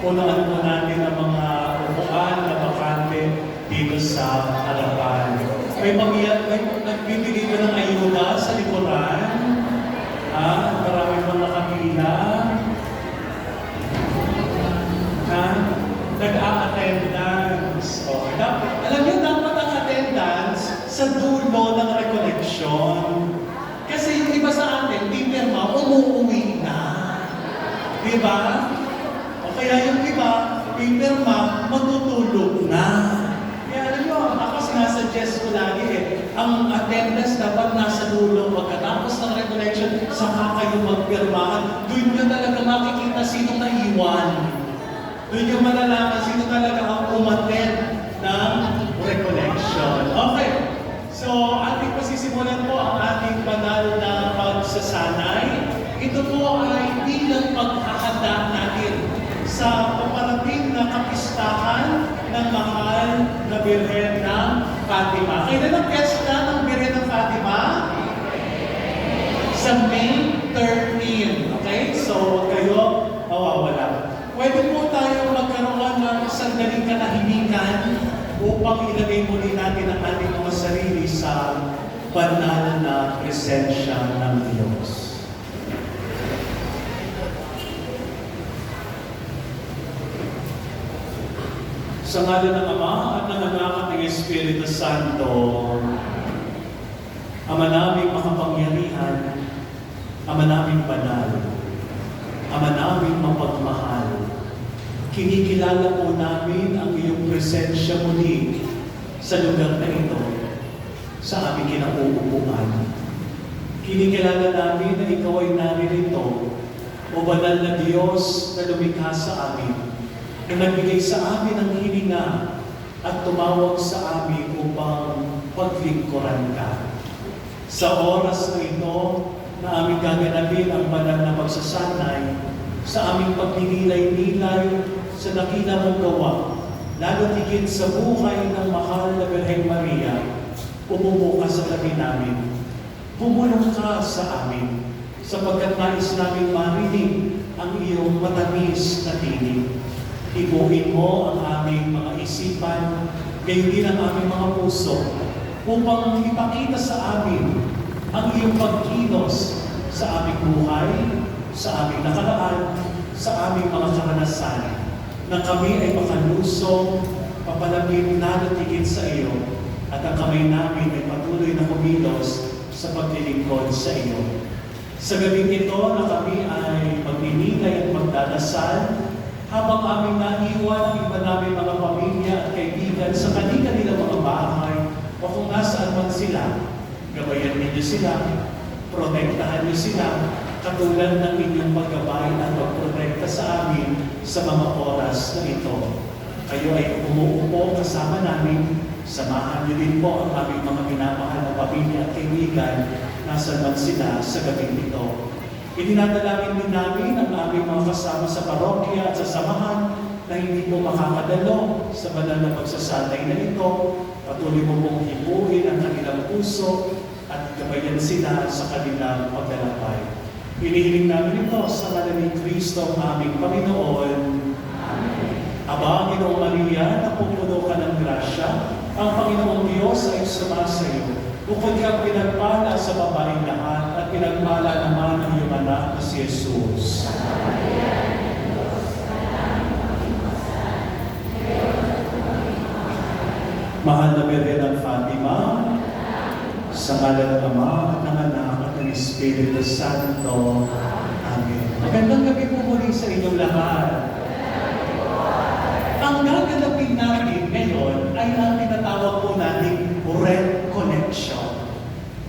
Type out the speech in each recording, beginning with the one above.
Punuan po natin ang mga upuan na bakante dito sa harapan. May nagbibigay ba ng ayuda sa likuran? Marami pang nakapila. Nag-a-attendance. Okay. Alam niyo, dapat ang attendance sa dulo ng recollection. Kasi yung iba sa atin, pipirma, umuuwi na. Diba? O kaya yung iba, pipirma, matutulog na. Kaya alam niyo, ako sinasuggest ko lagi ang attendance dapat nasa dulo. Pagkatapos ng recollection, saka kayo magpirmahan. Doon nyo talaga makikita sinong naiwan. Doon nyo malalaman sino talaga ang umattend ng recollection. Okay. So, ating pasisimulan po ang ating banal na pagsasanay. Ito po ay bilang paghahanda natin sa paparating na kapistahan ng mahal na Birhen ng Fatima. Kailan ang piyesta ng Birhen ng Fatima? Sa May 13. Okay? So, kayo mawawala. Pwede po tayo magkaroon ng sandaling katahimikan upang ilagay muli natin ang ating mga sarili sa banal na presensya ng Diyos. Sa ngalan ng Ama at ng Anak at ng Espiritu Santo, Ama naming makapangyarihan, Ama naming banal, Ama naming mapagmahal, kinikilala po namin ang iyong presensya muli sa lugar na ito, sa aming kinauupuan. Kinikilala namin na ikaw ay naririto, o banal na Diyos na lumikha sa amin, na nagbigay sa amin ng hininga at tumawag sa amin upang paglingkuran ka. Sa oras na ito, na aming gaganapin ang banal na pagsasanay, sa aming pagninilay-nilay sa nakita mong gawa, lalo higit sa buhay ng mahal na Birheng Maria, umupo ka sa tabi namin. Bumulong ka sa amin, sapagkat nais namin marinig ang iyong matamis na tinig. Ibuhin mo ang aming mga isipan, gayon din ang aming mga puso, upang ipakita sa amin ang iyong pagkilos sa aming buhay, sa aming nakaraan, sa aming mga karanasan, na kami ay makalusong, papalapit natin sa iyo, at ang kamay namin ay patuloy na kumilos sa paglilingkod sa iyo. Sa gabing ito na kami ay magninilay at magdadasal, habang aming naiwan ang iba namin mga pamilya at kaibigan sa kanilang mga bahay, o kung nasaan man sila, gabayan ninyo sila, protektahan niyo sila, katulad ng inyong paggabay at pagprotekta sa amin sa mga oras na ito. Kayo ay umuupo kasama namin, samahan niyo din po ang aming mga minamahal na pamilya at kaibigan, nasa man sila sa gabing ito. Idinadalangin din namin ang aming mga kasama sa parokya at sa samahan na hindi po makakadalo sa banal na pagsasanay na ito. Patuloy mo pong hipuin ang kanilang puso at gabayan sila sa kanilang paglalakbay. Hinihiling namin ito sa ngalan ni Kristo ang aming Panginoon. Amen. Aba, Ginoong Maria, napupuno ka ng grasya, ang Panginoong Diyos ay sumasayo. Bukod kang pinagpala sa babaeng lahat at pinagpala naman ang iyong anak na si Jesus. Mahal na Birhen ng Fatima, sa ngalan ng Ama at ng Anak at ng Espiritu Santo. Amen. Magandang gabi po muli sa inyong lahat. Ang gaganapin natin ngayon ay ang tinatawag po natin recollection.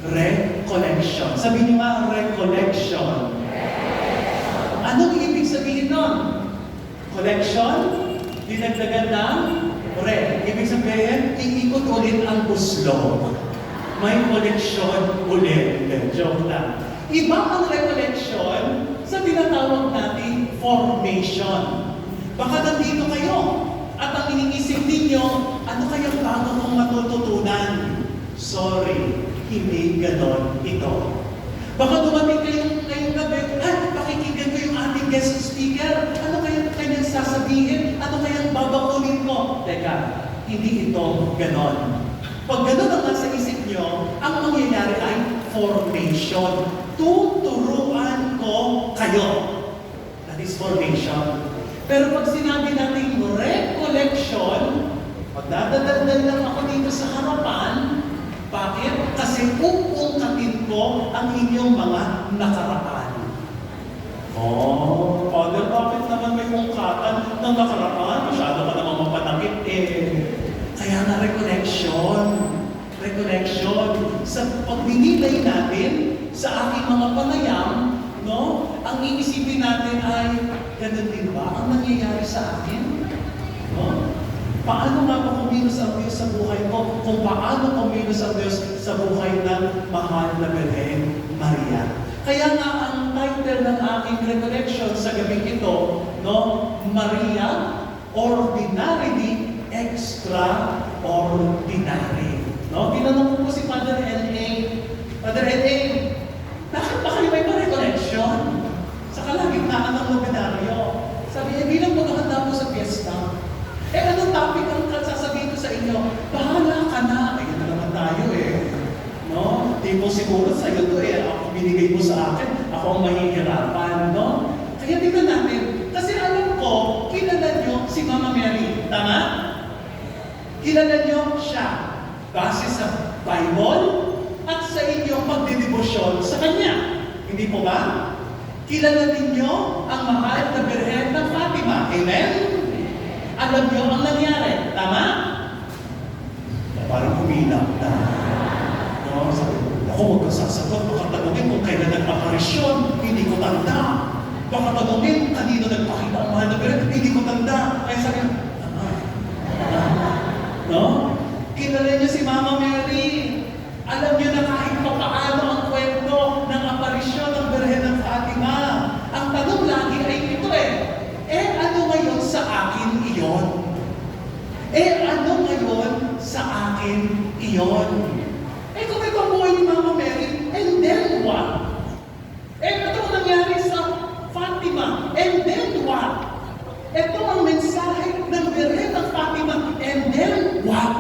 Recollection. Sabihin niyo nga, recollection. Anong ibig sabihin nun? Collection? Dinagdagan ng re. Ibig sabihin, iikot ulit ang buslo. May collection ulit. Joke lang. Iba ang recollection sa tinatawag nating formation. Baka nandito kayo at ang iniisip ninyo, ano kayang bago kong matututunan? Sorry, hindi ganon ito. Baka dumating kayong gabi, pakikinggan ko yung ating guest speaker. Ano kayang kanyang sasabihin? sasabihin, ano kayang babakunin ko? Teka, hindi ito ganon. Pag ganon ang nasa isip nyo, ang mangyayari ay formation. Tuturuan ko kayo. That is formation. Pero pag sinabi natin recollection, magdadagdag lang ako dito sa harapan. Bakit? Kasi uungkatin ko ang inyong mga nakaraan. Oh, Father, bakit naman may ungkatan ng nakaraan? Masyado ka naman mapanakit Kaya na recollection. Recollection. Sa pagdinilay natin sa aking mga panayam, no? Ang iisipin natin ay, ganun din ba ang nangyayari sa akin? No? Paano nga ba kumilos ang Diyos sa buhay ko? Kung paano kumilos ang Diyos sa buhay ng mahal na Birhen Maria. Kaya nga ang title ng aking recollection sa gabing ito, no? Maria, ordinarily extraordinary. No? Tinanong ko po si Father L.A. Father L.A., bakit ba kayo may recollection? Sa kalagitnaan ng nobenaryo. Sabi niya, bilang maghahanda po sa fiesta. Anong topic ang sasabihin ko sa inyo? Bahala ka na. Ayun na naman tayo No? Di mo siguro sa'yo to Ako binigay mo sa akin. Ako ang mahihirapan, no? Kaya tingnan natin. Kasi alam ko, kilala nyo si Mama Mary. Tama? Kilala nyo siya. Base sa Bible at sa inyong pagdedebosyon sa Kanya. Hindi po ba? Kilala ninyo ang mahal na Birhen ng Fatima. Amen? Alam nyo ang nangyari. Tama? Parang humila. No? Sabi ko, ako huwag kang sasagot. Baka tanungin kung kailan nagpaparisyon. Hindi ko tanda. Baka tanungin kanino nagpakita ang mahal na Birhen. Hindi ko tanda. Kaya sabi ko, no? Kilala niyo si Mama Mary. Alam niyo na kahit pa paano ang kwento ng aparisyon ng Birhen ng Fatima. Ang tanong lagi ay ito ano ngayon sa akin iyon? Ano ngayon sa akin iyon? Kung ito ang buhay ni Mama Mary, and then what? Ito ang nangyari sa Fatima, and then what? Ito ang mensahe ng Birhen ng Fatima, and then what?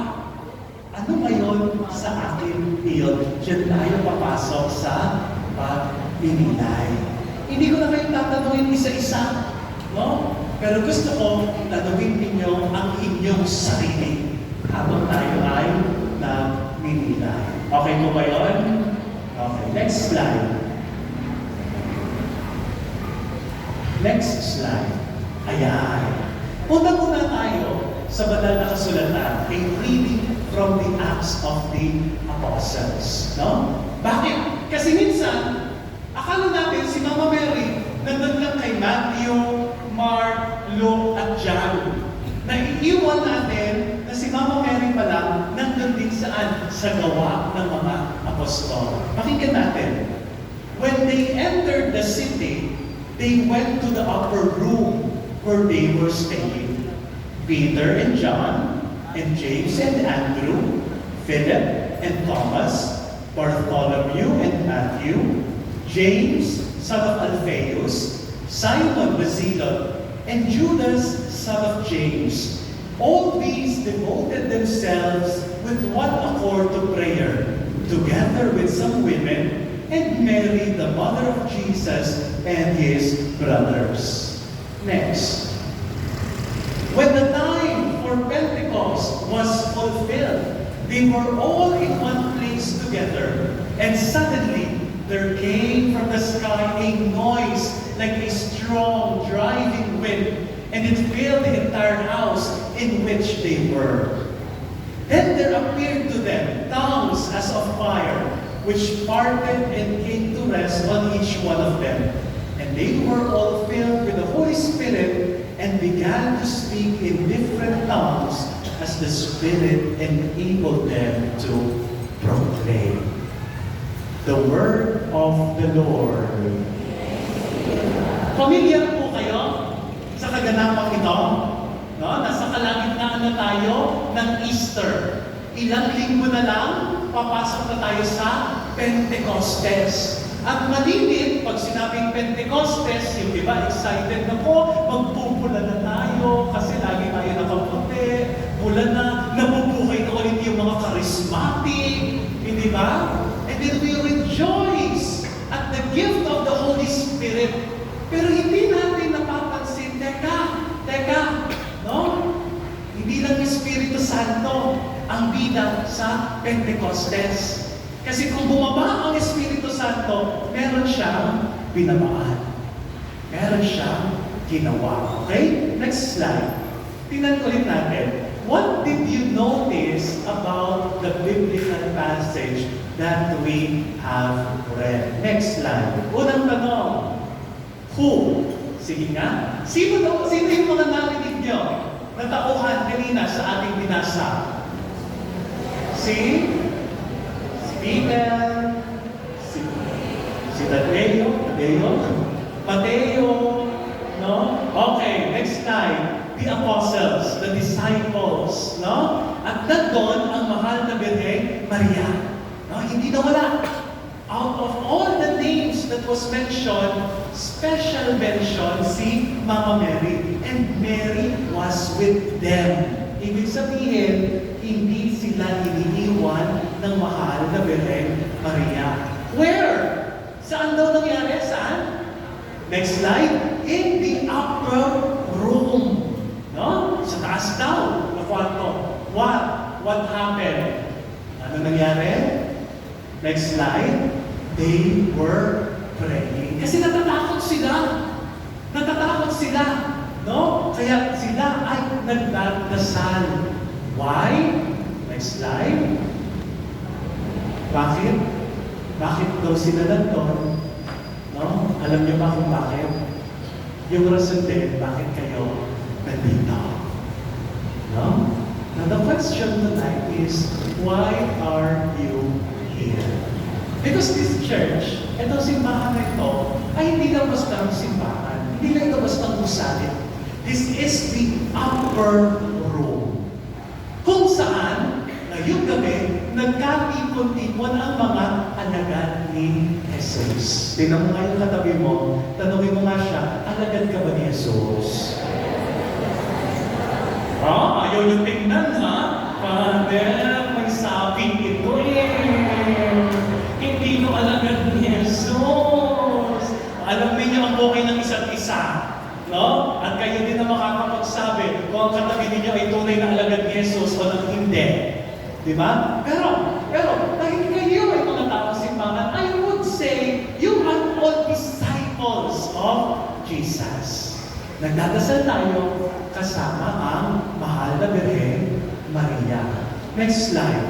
Ano ngayon sa akin iyon? Diyan tayo papasok sa pagdinilay. Hindi ko na kayo tatanungin isa-isa, no? Pero gusto ko tanungin ninyo ang inyong sarili habang tayo ay nagninilay. Okay po ba yun? Okay, next slide. Next slide. Ayan. Punta tayo sa banal na kasulatan, a reading from the Acts of the Apostles. No? Bakit? Kasi minsan, akala natin si Mama Mary, nandun lang kay Matthew, Mark, Luke, at John. Naiiwan natin na si Mama Mary pala nandun din saan? Sa gawa ng mga apostol. Pakinggan natin. When they entered the city, they went to the upper room where they were staying. Peter and John, and James and Andrew, Philip and Thomas, Bartholomew and Matthew, James, son of Alphaeus, Simon the Zealot, and Judas, son of James. All these devoted themselves with one accord to prayer, together with some women, and Mary, the mother of Jesus, and his brothers. Next. When the time for Pentecost was fulfilled, they were all in one place together, and suddenly there came from the sky a noise like a strong driving wind, and it filled the entire house in which they were. Then there appeared to them tongues as of fire, which parted and came to rest on each one of them. And they were all filled with the Holy Spirit and began to speak in different tongues as the Spirit enabled them to proclaim. The word of the Lord. Familiar po kayo sa kaganapang ito? No? Nasa kalagitnaan na tayo ng Easter. Ilang linggo na lang, papasok na tayo sa Pentecostes. At malimit, pag sinabing Pentecostes, yung iba excited na po, magpupula na tayo, ang bida sa Pentecostes. Kasi kung bumaba ang Espiritu Santo, meron siyang binabaan. Meron siyang ginawa. Okay? Next slide. Tingnan ulit natin. What did you notice about the biblical passage that we have read? Next slide. Unang tanong. Who? Sige nga. Sino yung mga narinig nyo na tauhan kanina sa ating binasa? Si Peter, si Tadeo, Mateo, no? Okay, next slide. The apostles, the disciples, no? At nandun ang mahal na Birheng Maria. No? Hindi nawala. Out of all the names that was mentioned, special mention si Mama Mary. And Mary was with them. Ibig sabihin, hindi sila iniiwan ng mahal na Birheng Maria. Where? Saan daw nangyari? Saan? Next slide. In the upper room. No? Sa taas daw na kwarto. What happened? Ano nangyari? Next slide. They were praying. Kasi natatakot sila. Natatakot sila. No? Kaya sila ay nagdadasal. Why? Next slide. Bakit? Bakit daw sila nandun? No? Alam niyo ba kung bakit? Yung rason din, bakit kayo nandito? No? Now the question tonight is, why are you here? Because this church, itong simbahan na ito, ay hindi lang basta ang simbahan. Hindi lang ito basta ang usalit. This is the upper room. Kung saan, ngayong gabi, nagkatipon-tipon ang mga alagad ni Jesus. Tingnan mo nga yung katabi mo, tanungin mo nga siya, alagad ka ba ni Jesus? Ayaw yung tingnan, ha? Father, may sabing ito Hindi ko alagad ni Jesus. Alam niyo ang buhay ng isa't isa. No? At kayo din na makakapagsabi kung ang katabi ninyo ay tunay na alagad ni Jesus o nang hindi. Di ba? Pero, dahil kayo ay mga taong simbahan, I would say, you are all disciples of Jesus. Nagdadasal tayo kasama ang mahal na Birheng Maria. Next slide.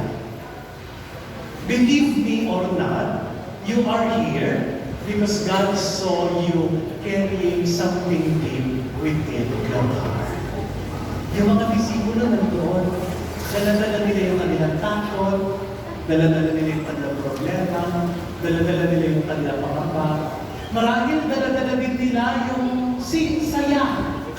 Believe me or not, you are here because God saw you carrying something deep within your heart. Yung mga disipulo nandoon, dala-dala nila yung kanilang takot, dala-dala nila yung kanilang problema, dala-dala nila yung kanilang pangamba. Marahil dala-dala din nila yung saya.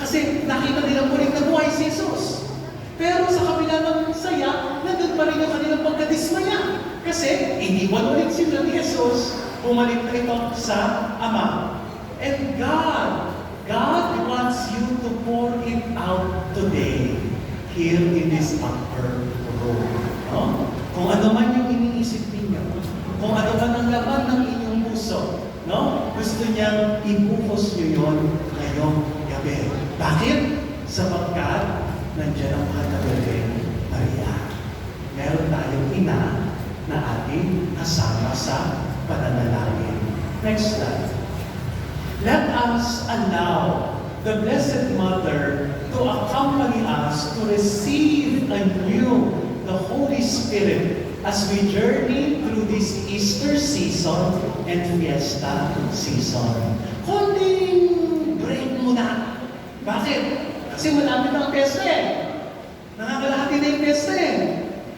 Kasi nakita nila muling nabuhay si Jesus. Pero sa kabila ng saya, nandun pa rin yung kanilang pagkadismaya. Kasi iniwan ulit sila ni Jesus, bumalik na ito sa Ama. And God wants you to pour it out today here in this upper room. No? Kung ano man yung iniisip ninyo, kung ano man ang laman ng inyong puso, no? Gusto niyang ibuhos nyo yun ngayong gabi. Bakit? Sapagkat nandiyan ang mahal na Birheng Maria. Meron tayong ina na ating kasama sa pananalangin. Next slide. Let us allow the Blessed Mother to accompany us to receive anew the Holy Spirit as we journey through this Easter season and Fiesta season. Konting break muna. Bakit? Kasi malapit ang Fiesta Nakakalahati na yung Fiesta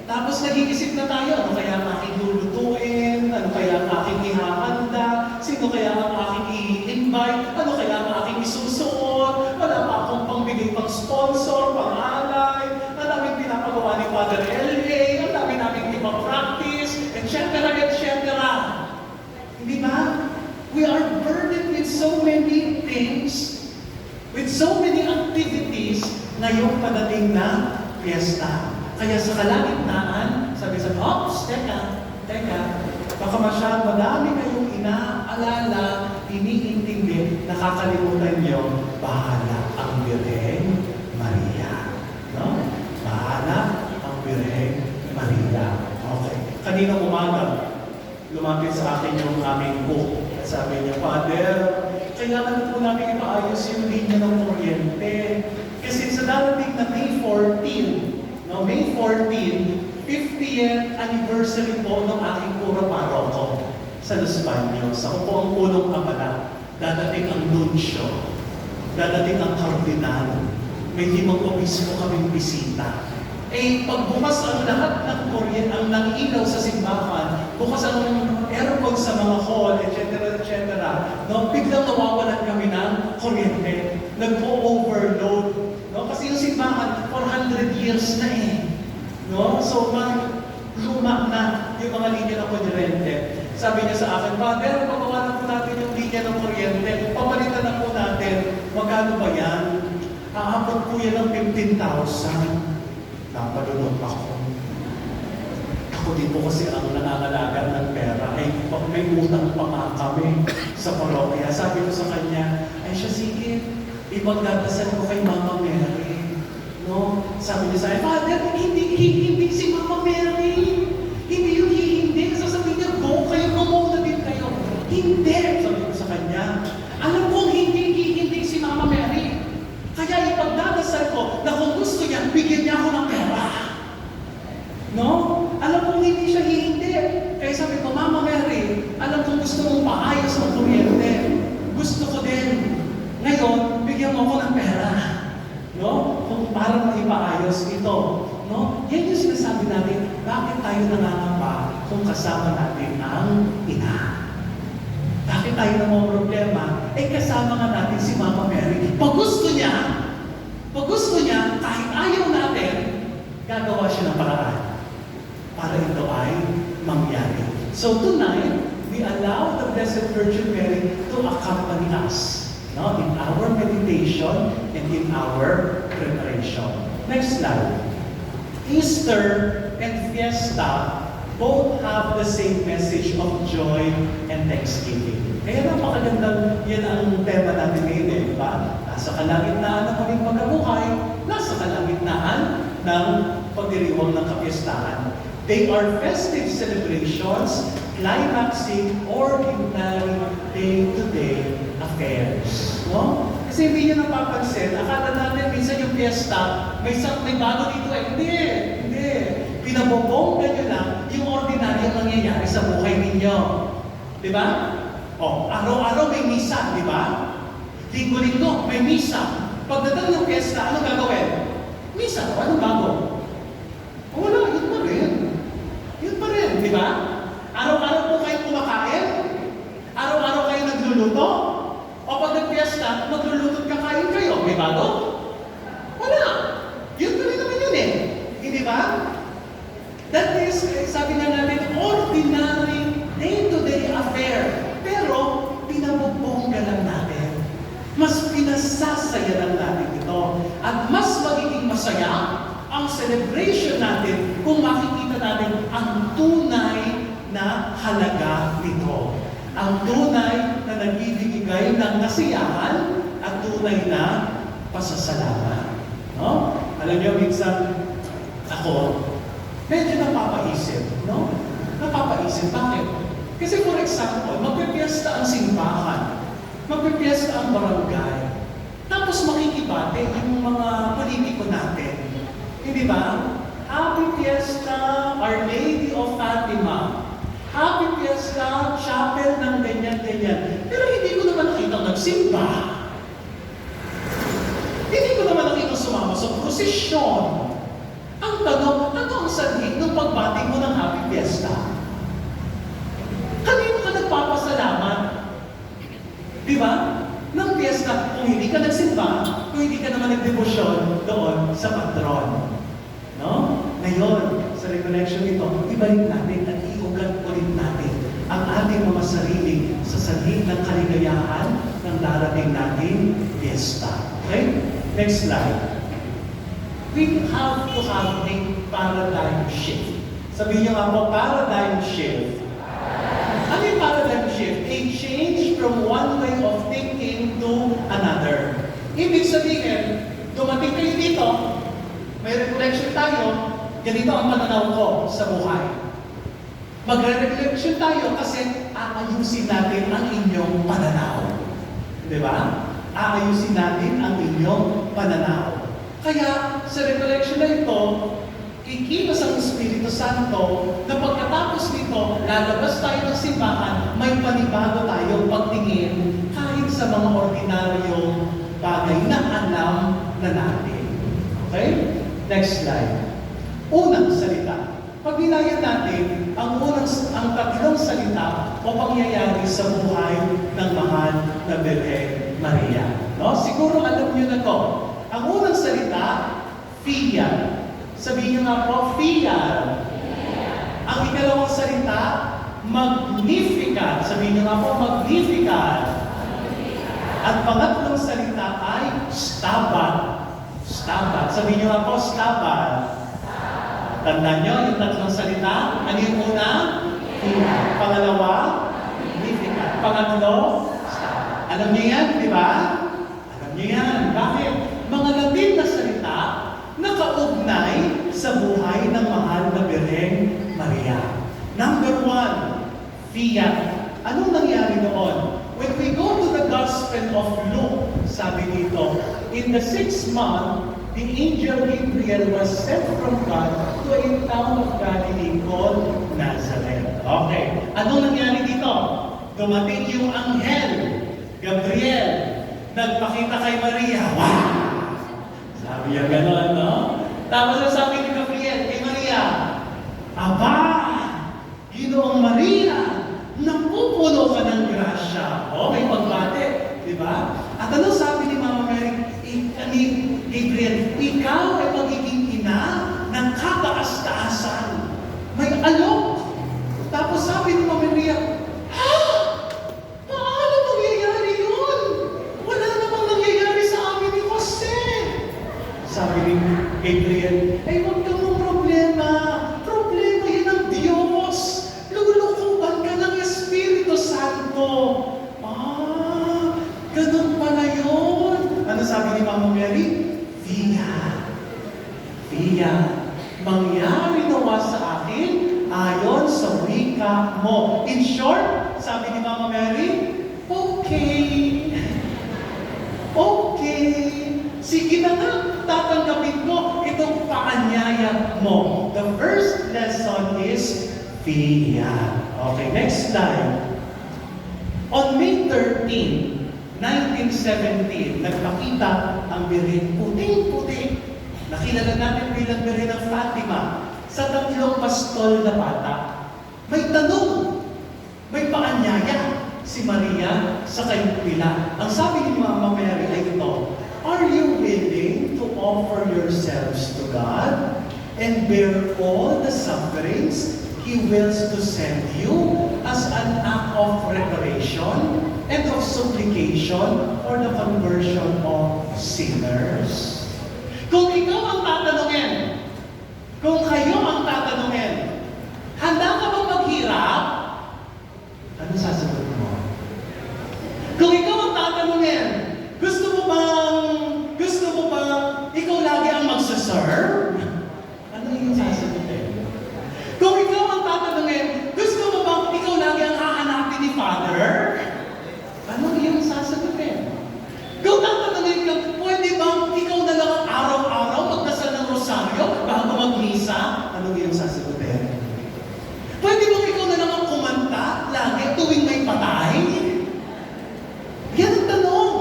Tapos nag-iisip na tayo, ano kaya ang aking lulutuin? Ano kaya ang aking ihahanda? Sino kaya ang aking i-invite? Ano kaya ang aking isusuot? Wala pa akong pangbigay pang sponsor, pang-alay. Ang daming pinapagawa ni Father L.A. Ang daming namin ipa-practice, etc. Hindi ba? We are burdened with so many things, with so many activities ngayong padating na fiesta. Kaya sa kalagitnaan, sabi, teka, baka masyadong madami kayong inaalala, iniintindi, nakakalimutan nyo, bahala ang Birheng Maria. No? Bahala ang Birheng kanina umaga, lumapit sa akin yung aming cook. At sabi niya, Father, kailangan po namin ipaayos yung linya ng kuryente. Kasi sa darating na May 14, no, May 14, 50th anniversary po ng aking puro paroko sa Los Baños. Ako po ang unang abala. Dadating ang nuncio, dadating ang kardinal, may 5 obispo kaming bisita. Eh, pagbukas ang lahat ng kuryente, ang nangilaw sa simbahan, bukas ang aircon sa mga hall, etc., etc., no, biglang nawawalan kami ng kuryente. Nagpo-overload. No? Kasi yung simbahan, 400 years na eh. No? So, luma na yung mga linya ng kuryente. Sabi niya sa akin, Father, pagawa po natin yung linya ng kuryente. Papalitan na po natin. Magkano ba yan? Aabot po yan ng 15,000. Napadunod ako. Ako din po kasi ang nangangalaga ng pera. Ay, may utang pa nga kami sa parokya. Sabi ko sa kanya, ay siya, sige, ipagdadasal ko kay Mama Mary. No? Sabi niya sa akin, Father, hindi si Mama Mary. Hindi yung hindi. Sasabihin niya, go kayo, kumuna din kayo. Hindi. Sabi ko sa kanya, alam kong hindi si Mama Mary. Kaya ipagdadasal ko na kung gusto niya, bigyan niya ako ng pera. No? Alam kong hindi siya hindi. Kaya sabi ko, Mama Mary, alam kong gusto mong paayos ng kuryente. Gusto ko din. Ngayon, bigyan mo ako ng pera. No? Kung para maipaayos ito. No? Yan yung sinasabi natin, bakit tayo nangangamba kung kasama natin ang ina? Bakit tayo na mga problema? Eh kasama nga natin si Mama Mary. Pag gusto niya, kahit ayaw natin, gagawa siya ng paraan para ito ay mangyari. So tonight, we allow the Blessed Virgin Mary to accompany us, no, in our meditation and in our preparation. Next slide. Easter and Fiesta both have the same message of joy and thanksgiving. Kaya napakagandang yan ang tema natin ngayon, eh, di ba? Nasa kalagitnaan ng muling pagkabuhay, nasa kalagitnaan ng pagdiriwang ng kapistahan. They are festive celebrations, climaxing ordinary day-to-day affairs. No? Kasi hindi nyo napapansin, akala natin minsan yung fiesta, may bago dito eh. Hindi. Pinabobongga nyo lang yung ordinary ang nangyayari sa buhay ninyo. Di ba? O, araw-araw may misa, di ba? Linggo-linggo may misa. Pagdating ng fiesta, ano gagawin? Misa, anong bago? Wala, yun pa rin. Yun pa rin, di ba? Araw-araw po kayo kumakain? Araw-araw kayo nagluluto? O pag nag-fiesta, magluluto kakain kayo. May bago? Wala. Yun pa rin naman yun eh. Hindi ba? That is, sabi nga natin, ordinary day-to-day affair. Pero, pinabubongga lang natin. Mas pinasasaya lang natin ito. At mas magiging masaya ang celebration natin kung makikita natin ang tunay na halaga nito. Ang tunay na nagbibigay ng kasiyahan at tunay na pasasalamat. No? Alam niyo, minsan ako, medyo napapaisip, no? Napapaisip. Bakit? Kasi for example, magpipiesta ang simbahan, magpipiesta ang barangay, tapos makikibate yung mga politiko natin. Hindi ba? Happy Fiesta, Our Lady of Fatima. Happy Fiesta, chapel ng ganyan-ganyan. Pero hindi ko naman nakita nagsimba. Hindi ko naman nakita sumama sa prosesyon. Ang tanong, ano ang sanhin ng pagbati mo ng Happy Fiesta? Kanino ka nagpapasalamat? Di ba? Ng fiesta, kung hindi ka nagsimba, kung hindi ka naman nagdebosyon doon sa patron. No? Ngayon, sa recollection ito, ibalik natin at iugat ulit natin ang ating mga sarili sa sanhin ng kaligayahan ng darating nating fiesta. Okay? Next slide. We have to have a paradigm shift. Sabihin niyo nga po, paradigm shift. Ano yung paradigm shift? A change from one way of thinking to another. Ibig sabihin, dumating kayo dito, may reflection tayo, ganito ang pananaw ko sa buhay. Magre-reflection tayo kasi aayusin natin ang inyong pananaw. Di ba? Aayusin natin ang inyong pananaw. Kaya sa reflection na ito, kikilos ang Espiritu Santo na pagkatapos nito, lalabas tayo ng simbahan, may panibago tayong pagtingin kahit sa mga ordinaryong bagay na alam na natin. Okay? Next slide. Unang salita. Pag nilayan natin ang tatlong salita o pangyayari sa buhay ng mahal na Birhen Maria. No? Siguro alam niyo na to. Ang unang salita, Fiat. Sabihin niyo nga po, Fiat. Ang ikalawang salita, Magnificat. Sabihin niyo nga po, Magnificat. At pangatlong salita ay Stabat. Stabat. Sabihin niyo nga po, Stabat. Tandaan niyo yung tatlong salita. Ano yung una? Fiat. Pangalawa, Magnificat. Pangatlo, Stabat. Alam niyo yan, di ba? Alam niyo yan. Bakit? Mga Latin na salita nakaugnay sa buhay ng mahal na Birhen Maria. Number 1, Fiat. Anong nangyari noon? When we go to the Gospel of Luke, sabi dito, in the 6th month, the angel Gabriel was sent from God to a town of Galilee called Nazareth. Okay. Anong nangyari dito? Dumating yung anghel, Gabriel, nagpakita kay Maria. Wow! Sabi niya gano'n, no? Tapos sabi ni Gabriel kay Maria, Aba! Ginoong Maria! Napupuno ka ng grasya. O, may pagbate. Di ba? At ano sabi ni Mama Mary? Ni Gabriel, ikaw ay magiging ina ng kataas-taasan. May alok. Tapos sabi ni Mama Maria, ha? Paano mangyayari yun? Wala namang nangyayari sa amin ni Jose. Sabi ni Gabriel, ay huwag kang problema. Problema yan ang Diyos. Lulukuban ka ng Espiritu Santo. Ganun pala yun. Ano sabi ni Mama Mary? Fiat. Fiat. Mangyari nawa sa akin ayon sa wika mo. In short, sabi ni Mama Mary, okay. Okay. Sige na nga, tatanggapin ko itong paanyaya mo. The first lesson is Fiat. Okay, next slide. On May 13, 1917, nagpakita ang Birhen puting-puti. Nakilala natin bilang Birhen ng Fatima sa tatlong pastol na bata. May tanong, may paanyaya si Maria sa kayong pila. Ang sabi ni Mama Mary ay ito, are you willing to offer yourselves to God and bear all the sufferings He wills to send you as an act of reparation and of supplication for the conversion of sinners? Kung ikaw ang tatanungin, kung kayo ang tatanungin, handa ka bang maghirap? Ano sasagot mo? Kung ikaw ang tatanungin, gusto mo bang ikaw lagi ang magsaserve? Ano yung sasagutin? Kung ikaw ang tatanungin, gusto mo bang ikaw lagi ang hahanapin ni Father? Ano yung sasagutin? Kung tatanungin ka, pwede bang ikaw na lang ang araw-araw magdasal ng rosaryo bago magmisa? Ano yung sasagutin? Pwede bang ikaw na lang ang kumanta lagi tuwing may patay? Yan ang tanong.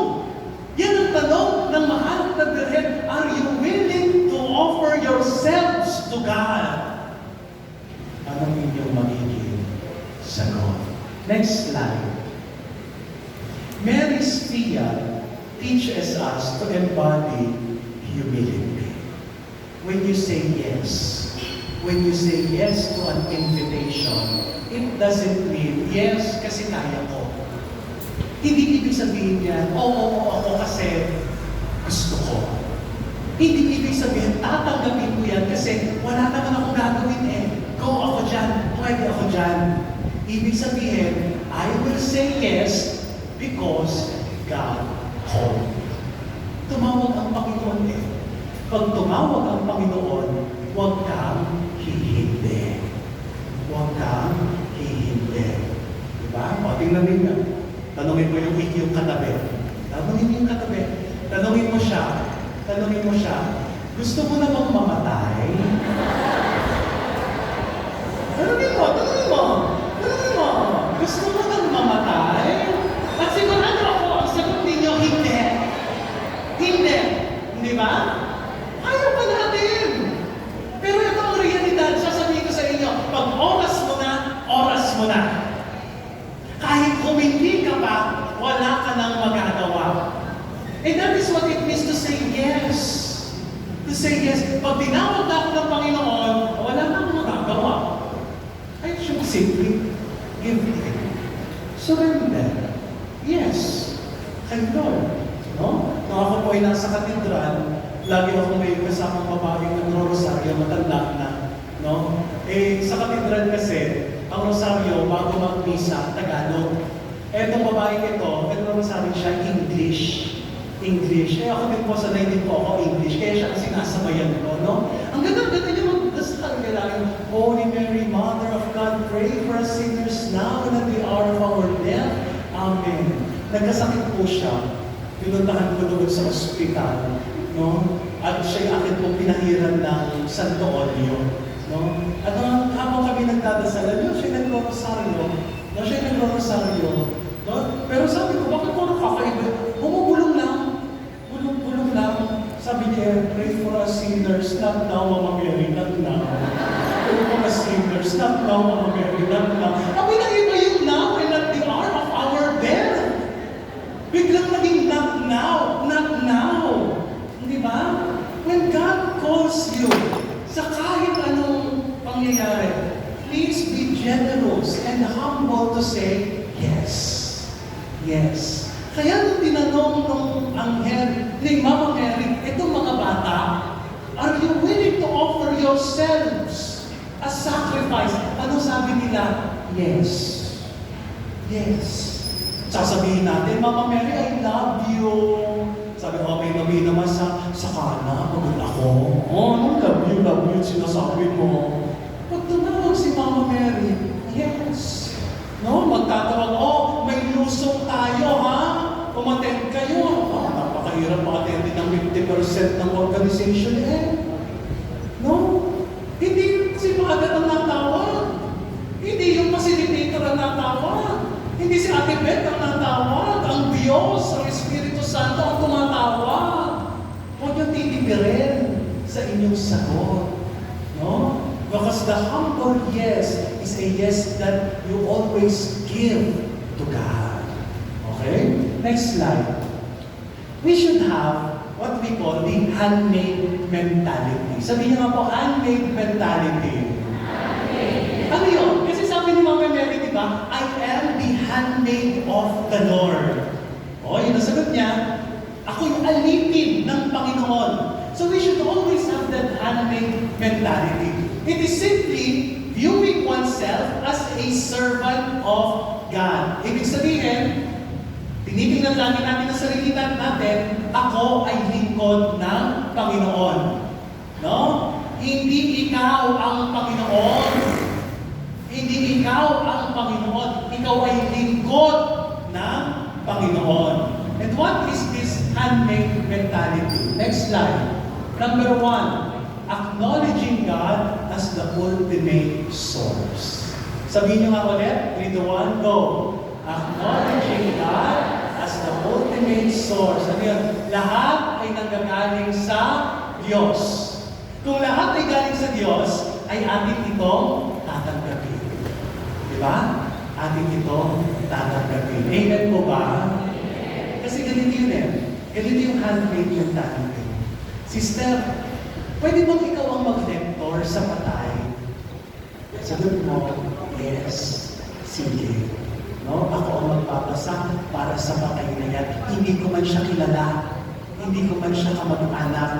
Yan ang tanong ng mahal na Birhen. Are you willing to offer yourselves to God? Anong inyong magiging sagot? Next slide. Mary's Fiat teaches us to embody humility. When you say yes to an invitation, it doesn't mean yes kasi kaya ko. Hindi ibig sabihin yan, oo, ako kasi gusto ko. Hindi ibig sabihin, tatanggapin ko yan kasi wala naman akong gagawin eh. Go ako dyan, pwede ako dyan. Ibig sabihin, I will say yes because God called. Tumawag ang Panginoon eh. Pag tumawag ang Panginoon, huwag kang hihindi. Huwag kang tanungin mo siya, gusto mo na bang mamatay? Tanungin mo. Gusto mo nang mamatay? At sigurado ako, ang sagot ninyo, hindi. Hindi. Hindi ba? Ayaw pa natin. Pero ito ang realidad, sasabihin ko sa inyo, pag oras mo na. Kahit humindi ka pa, wala ka nang magagawa. And that is what it means to say yes. To say yes. Pag tinawag na ako ng Panginoon, wala nang magagawa. I should simply give in. Surrender. Yes. Kay Lord. No? Nung ako po ay nasa katedral, lagi ako may kasamang babaeng nagro-rosaryo, matanda na. No? Sa katedral kasi, ang rosaryo, bago mag-misa, Tagalog. Etong babaeng ito, nagro-rosaryo siya, English. Ako din po, sanay din po ako English, kaya siya ang sinasabayan ko, no? Ang ganda niya mag-dasal, kailangan, Holy Mary, Mother of God, pray for us sinners now and at the hour of our death. Amen. Nagkasakit po siya. Pinuntahan ko doon sa ospital, no? At siya'y akin pong pinahiran ng Santo Olio, no? At habang kami nagdadasalan, siya'y nagro-rosaryo, no? Pero sabi ko, bakit ko nakakaiba? Bumubulong lang. Sabi niya, pray for us sinners, not now, Mama Mary, not now. Pray for us sinners, not now, Mama Mary, not now. Abi na iba yung now and at the hour of our death. Biglang naging not now. Hindi ba? When God calls you sa kahit anong pangyayari, please be generous and humble to say, yes. Yes. Kaya nung tinanong nung anghel ni Mama Mary, itong mga bata, are you willing to offer yourselves as sacrifice? Ano sabi nila? Yes. Yes. Sasabihin natin, Mama Mary, I love you. Sabi ko, may naman sa kana, pagod ako. Love you, sinasabi mo. Pag tumawag si Mama Mary, yes. No, magtatawag, may lusong tayo, ha? Umattend kayo. Napakahirap ma-attend ng 50% ng organization, No? Hindi si Father ang natawag. Hindi yung facilitator ang natawag. Hindi si Ate Beth ang natawag. Ang Diyos, ang Espiritu Santo ang tumatawag. Huwag yung titipirin sa inyong sagot. No? Because the humble yes is a yes that you always give to God. Okay? Next slide. We should have what we call the handmade mentality. Sabihin niyo nga po, handmade mentality. Ano yun? Kasi sabi ni Mama Mary, di ba? I am the handmaid of the Lord. Yun ang sagot niya. Ako yung alipin ng Panginoon. So we should always have that handmade mentality. It is simply viewing oneself as a servant of God. Ibig sabihin, tinitingnan lagi natin ang sarili natin, ako ay lingkod ng Panginoon. No? Hindi ikaw ang Panginoon. Hindi ikaw ang Panginoon. Ikaw ay lingkod ng Panginoon. And what is this handmade mentality? Next slide. Number 1. Acknowledging God as the ultimate source. Sabihin niyo nga ulit. 3, 2, 1, go. Acknowledging God as the ultimate source. Ano yun? Lahat ay nanggagaling sa Diyos. Kung lahat ay galing sa Diyos, ay atin itong tatanggapin. Di ba? Atin itong tatanggapin. Amen po ba? Kasi ganito yun Ganito yung handmade mentality. Sister, pwede bang ikaw ang mag-lector sa patay? Sagot mo, yes. Sige. No? Ako ang magpapasa para sa patay na yan. Hindi ko man siya kilala. Hindi ko man siya kamag-anak.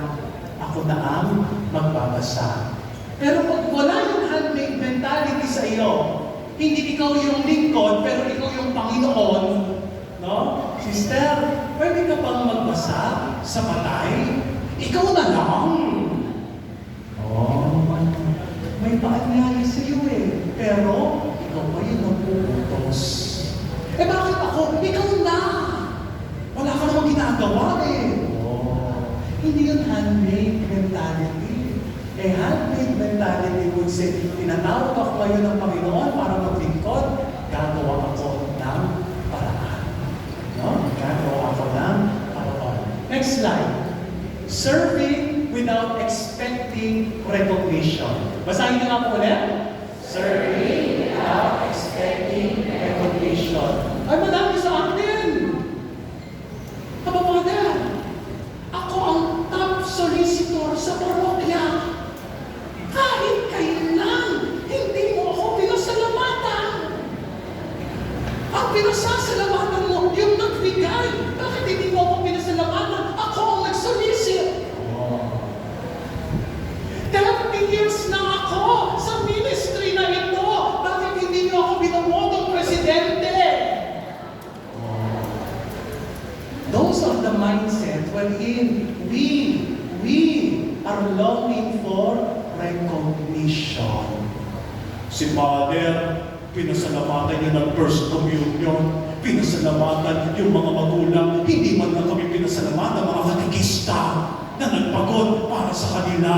Ako na ang magbabasa. Pero pag wala yung handmade mentality sa iyo, hindi ikaw yung lingkod, pero ikaw yung Panginoon, no? Sister, pwede ka bang magbasa sa patay? Ikaw na lang. May paanyaya sa iyo pero ikaw pa yung nagpuputos. Bakit ako? Ikaw na! Wala ka namang ginagawa Hindi yun handmade handmade mentality. A handmade mentality would say, tinatawag ako ngayon ng Panginoon para maglingkod, gagawa ako ng paraan. No? Gagawa ako ng paraan. Next slide. Serving without expecting recognition. Basahin niyo nga po ulit. Serving without expecting recognition. Ay, madami sa atin. Kapatid, ako ang top solicitor sa parokya. Kahit kailan, hindi mo ako pinasalamatan. Ang pinasasalamatan mo, yung nagbigay. Bakit hindi mo ako pinasalamatan? Ako ang nagsolicit. 30 years na ako sa ministry na ito. Bakit hindi niyo ako binamotong presidente? Those are the mindset wherein we are longing for recognition. Si Father, pinasalamatan niya ng First Communion, pinasalamatan yung mga magulang, hindi man lang kami pinasalamatan mga katikista na nagpagod para sa kanila.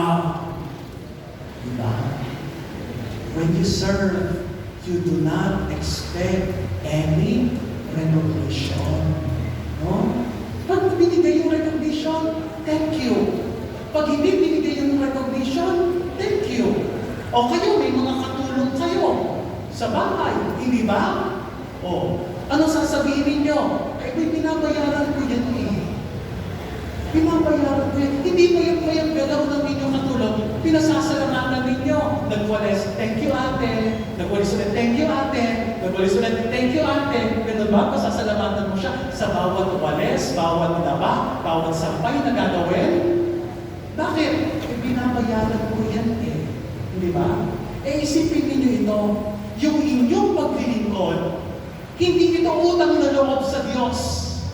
Diba? When you serve, you do not expect any recognition. No? Pag binigay yung recognition, thank you. Pag hindi binigay yung recognition, thank you. O kayo, may mga katulong kayo sa bahay, hindi ba? O, ano sasabihin ninyo? Eh, may binabayaran ko yan eh. Binabayaran ko yan. Hindi mo yung mayang galaw ng inyong katulong. Pinasasalamatan ninyo. Nagwalis, thank you ate. Nagwalis ulit, thank you ate. Nagwalis ulit, thank you ate. Ganun ba? Pasasalamatan mo siya sa bawat walis, bawat laba, bawat sampay na gagawin. Bakit? Eh, binabayaran ko yan eh. Hindi ba? Eh, isipin ninyo ito. Yung inyong paglilingkod, hindi ito utang na loob sa Diyos.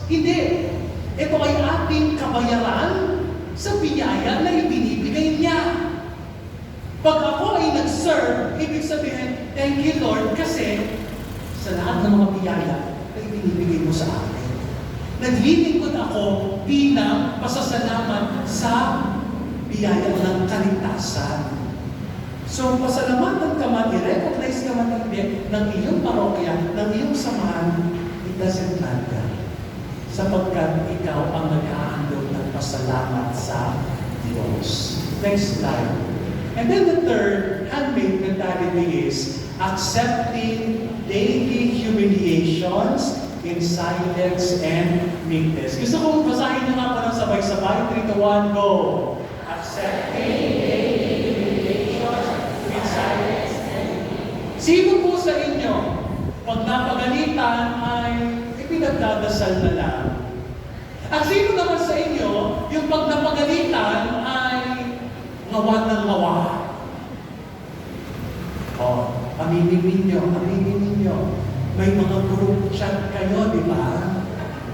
Hindi. Ito ay ating kabayaran sa biyaya na ibinibigay niya. Pag ako ay nag-serve, ibig sabihin, thank you Lord, kasi sa lahat ng mga biyaya na ibinibigay mo sa akin. Naglilingkod ako bilang pasasalamat sa biyaya ng kaligtasan. So, pasalamatan ka man, i-recognize ka man ng iyong parokya, ng iyong samahan, it doesn't matter. Sapagkat ikaw ang nag-aandog ng pasalamat sa Diyos. Next slide. And then the third handmade mentality is accepting daily humiliations in silence and meekness. Gusto kong basahin nyo nga pa ng sabay-sabay. 3 to 1, go! Accepting daily humiliations in silence and meekness. Sino po sa inyo, pag napagalitan ay pinagdadasal na lang? At sino naman sa inyo, yung pag napagalitan ay ngawan ng ngawa? Aminin ninyo. May mga group chat kayo, di ba?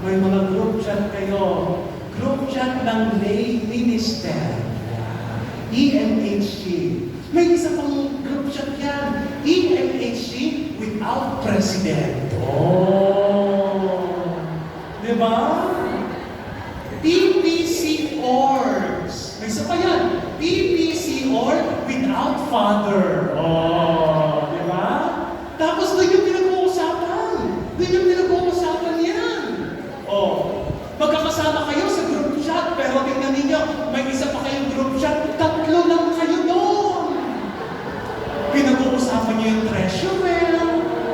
May mga group chat kayo. Group chat ng lay minister. EMHC. May isa pang group chat yan. EMHC without president. Di ba? PPC orgs. May isa pa yan. PPC org without father. Di ba? Tapos doon yung pinag-uusapan. Yan. Magkakasama kayo sa group chat, pero tingnan ninyo, may isa pa kayong group chat, 3 lang kayo doon. Pinag-uusapan niyo yung treasurer,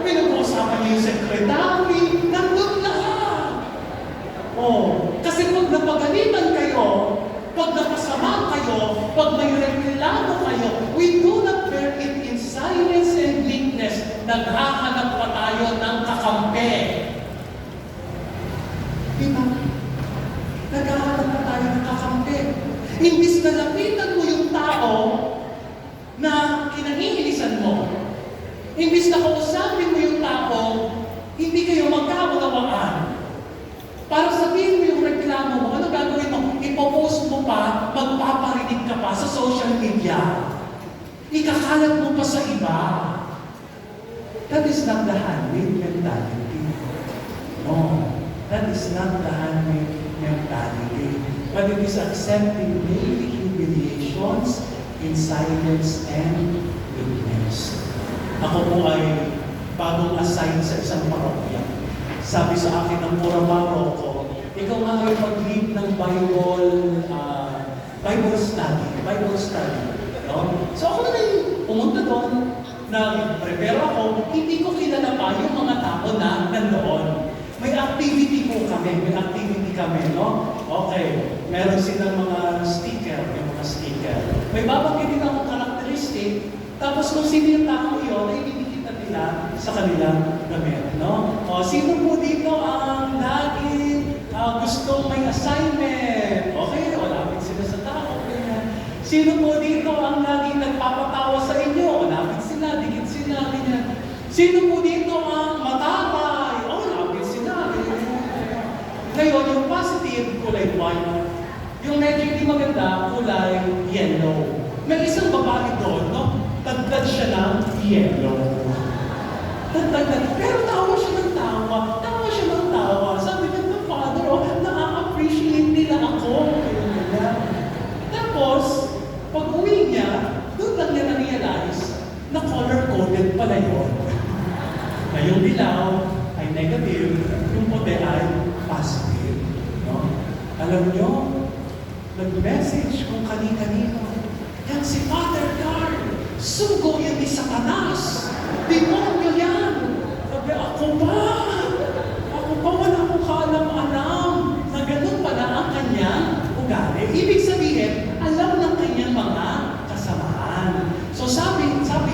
pinag-uusapan niyo yung secretary, nandun lahat. Kasi pag napagalitan kayo, pag napasama kayo, pag may reklamo kayo, we do not bear it in silence and meekness. Naghahanap pa tayo ng kakampi. Diba? Naghahanap pa tayo ng kakampi. Imbis na lapitan mo yung tao na kinahihilisan mo, imbis na kausapin mo yung tao, hindi kayo magkaunawaan. Para sabihin mo yung reklamo mo, ano gagawin mo? Ipopost mo pa, magpaparinig ka pa sa social media. Ikakalat mo pa sa iba. That is not the handmade mentality. No, that is not the handmade mentality. But it is accepting daily tribulations, in silence and weakness. Ako po ay bagong assign sa isang parokya. Sabi sa akin ng Puramaro ko, ikaw nga ay mag-lead ng Bible study. No? So ako na pumunta doon, nag-prepare ako, hindi ko kilala pa yung mga tao na nandoon. May activity kami, no? Okay, meron silang mga sticker. May babanggitin akong karakteristik, tapos kung sino yung tao yun, ay dinikita nila sa kanilang damit, no? O, sino po dito ang laging gustong may assignment? Okay, lapit sila sa tao. Sino po dito ang laging nagpapatawa sa inyo? Lapit sila, dikit sila, ganyan. Sino po dito ang matapay? Lapit sila, ganyan. Ngayon, yung positive, kulay white. Yung medyo hindi maganda, kulay yellow. May isang babae doon, no? Tagtad siya ng yellow. Pero tawa siya ng tawa. Sabi niya, the Father, na-appreciate nila ako. Tapos, pag uwi niya, doon lang niya na-realize na color-coded pala yun. Na yung dilaw ay negative, yung puti ay positive. No? Alam niyo, nag-message kung kani-kanino. Yan si Father Carl. Sugo yan ni Satanas. Demonyo yan. Sabi, ako ba, wala akong kaalam-alam na ganun pala ang kanyang ugali. Ibig sabihin, alam ng kanyang mga kasamahan. So sabi